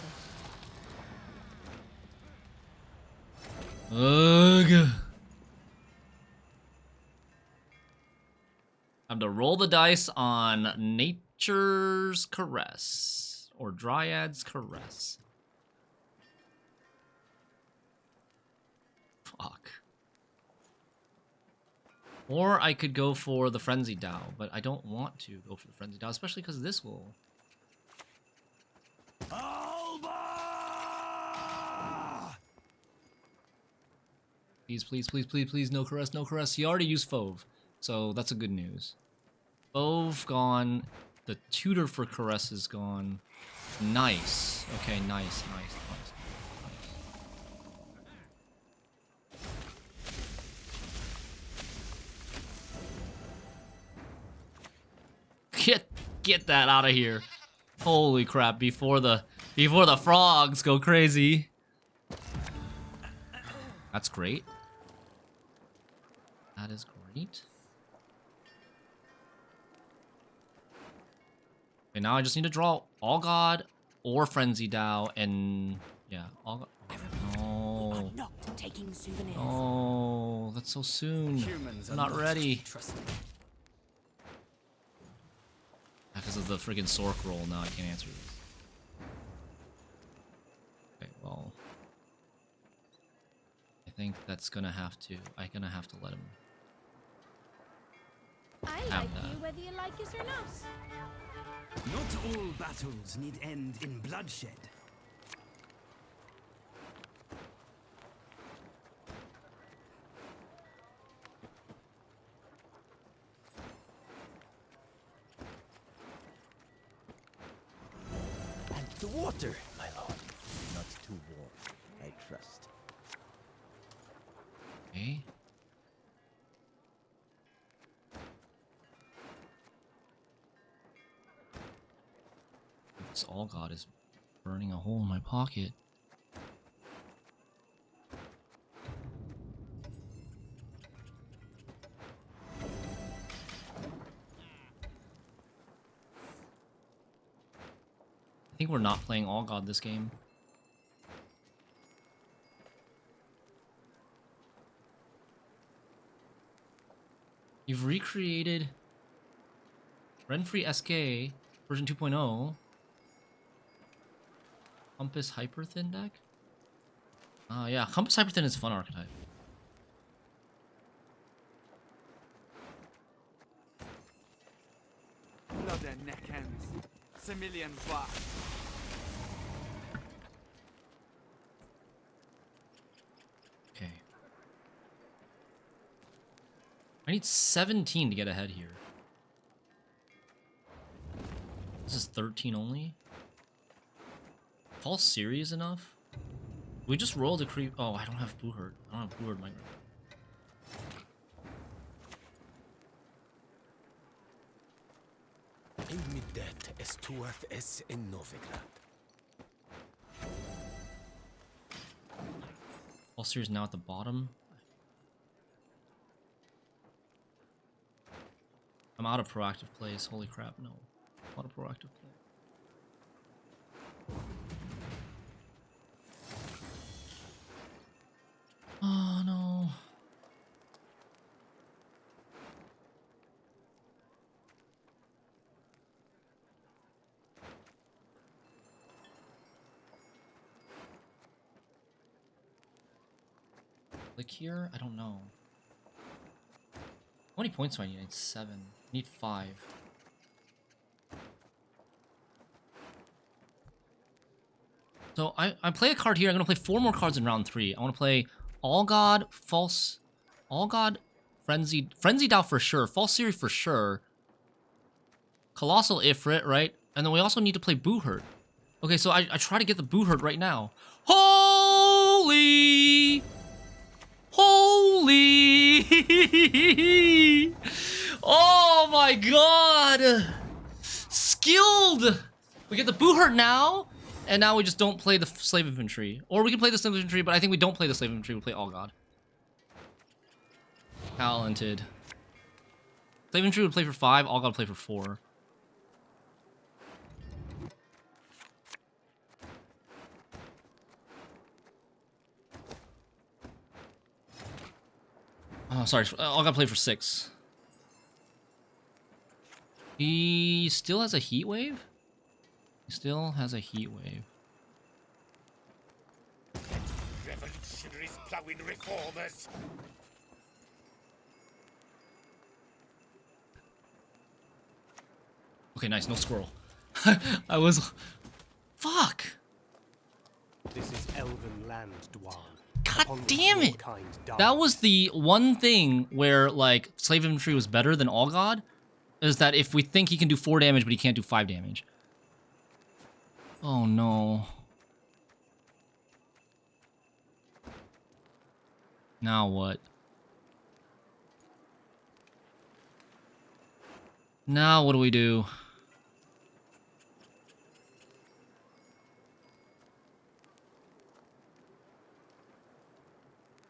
Ugh. I have to roll the dice on Nature's Caress. Or Dryad's Caress. Fuck. Or I could go for the Frenzy Dow, but I don't want to go for the Frenzy Dow, especially because this will... Please, please, please, please, please, no Caress, no Caress. He already used Fauve, so that's a good news. Fauve gone. The tutor for Caress is gone. Nice. Okay, nice, nice, nice. Get that out of here. Holy crap, before the frogs go crazy. That's great. That is great. Okay, now I just need to draw Allgod or Frenzy Dow and yeah, Allgod. No. Not taking souvenirs. Oh, that's so soon. I'm not ready. Because of the freaking Sork roll, now I can't answer this. Okay, well, I think that's gonna have to. I'm gonna have to let him. I like you whether you like us or not. Not all battles need end in bloodshed. And the water, my lord. Not too warm, I trust. Okay. This Allgod is burning a hole in my pocket. I think we're not playing Allgod this game. You've recreated Renfree SK version 2.0. Compass Hyperthin deck? Yeah, Compass Hyperthin is a fun archetype. Blood and neck ends. Similian bar. Okay. I need 17 to get ahead here. This is 13 only? False Ciri is enough? We just rolled a creep. Oh, I don't have Boohurt. I don't have Boohurt in my group. Imidet estuath es in Novigrad. False Ciri is now at the bottom. I'm out of proactive plays. Holy crap, no. Out of proactive play. Oh no. Click here? I don't know. How many points do I need? I need 7. I need 5. So I play a card here. I'm gonna play 4 more cards in round 3. I want to play Allgod, False, Allgod, Frenzied out for sure, False Ciri for sure, Colossal Ifrit, right? And then we also need to play Boohurt. Okay, so I try to get the Boohurt right now. Holy! Oh my god! Skilled! We get the Boohurt now, and now we just don't play the Slave Infantry. Or we can play the Slave Infantry, but I think we don't play the Slave Infantry, we play Allgod. Talented. Slave Infantry would play for 5, Allgod would play for 4. Oh, sorry, Allgod play for 6. He still has a Heat Wave? He still has a Heat Wave. Revolutionaries plowing reformers. Okay, nice, no squirrel. I was... Fuck! This is elven land, Dwan. God damn it! That was the one thing where, like, Slave Infantry was better than Allgod, is that if we think he can do 4 damage, but he can't do 5 damage. Oh no. Now what? Now what do we do?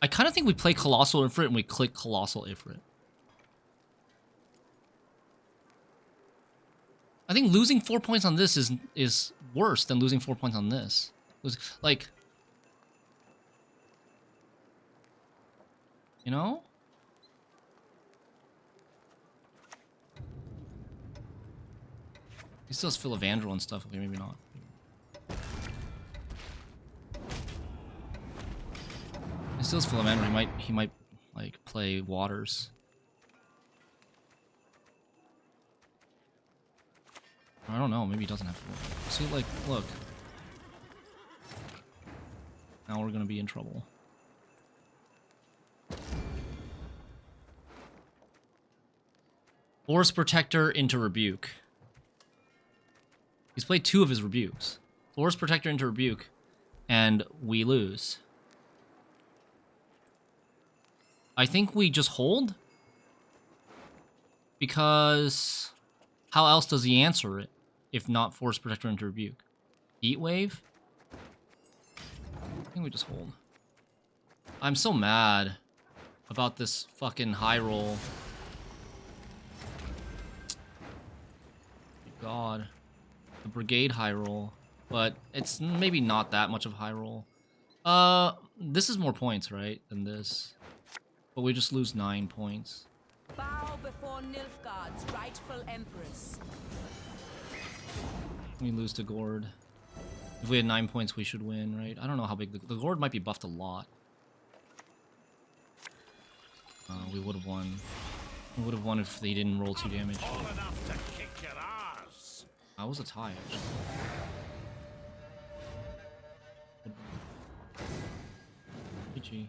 I kind of think we play Colossal Ifrit and we click Colossal Ifrit. I think losing 4 points on this is worse than losing 4 points on this. Like, you know? He still has Philavandrel and stuff. Okay, maybe not. He still has Philavandrel. He might like play Waters. I don't know. Maybe he doesn't have to. See, like, look. Now we're gonna be in trouble. Forest Protector into Rebuke. He's played 2 of his Rebukes. Forest Protector into Rebuke, and we lose. I think we just hold? Because how else does he answer it if not Force Protector into Rebuke. Heat Wave? I think we just hold. I'm so mad about this fucking high roll. God. The Brigade high roll. But it's maybe not that much of high roll. This is more points, right, than this. But we just lose 9 points. Bow before Nilfgaard's rightful empress. We lose to Gord. If we had 9 points, we should win, right? I don't know how big the Gord might be buffed a lot. We would have won. We would have won if they didn't roll 2 damage. All enough to kick your ass. That was a tie, actually. GG.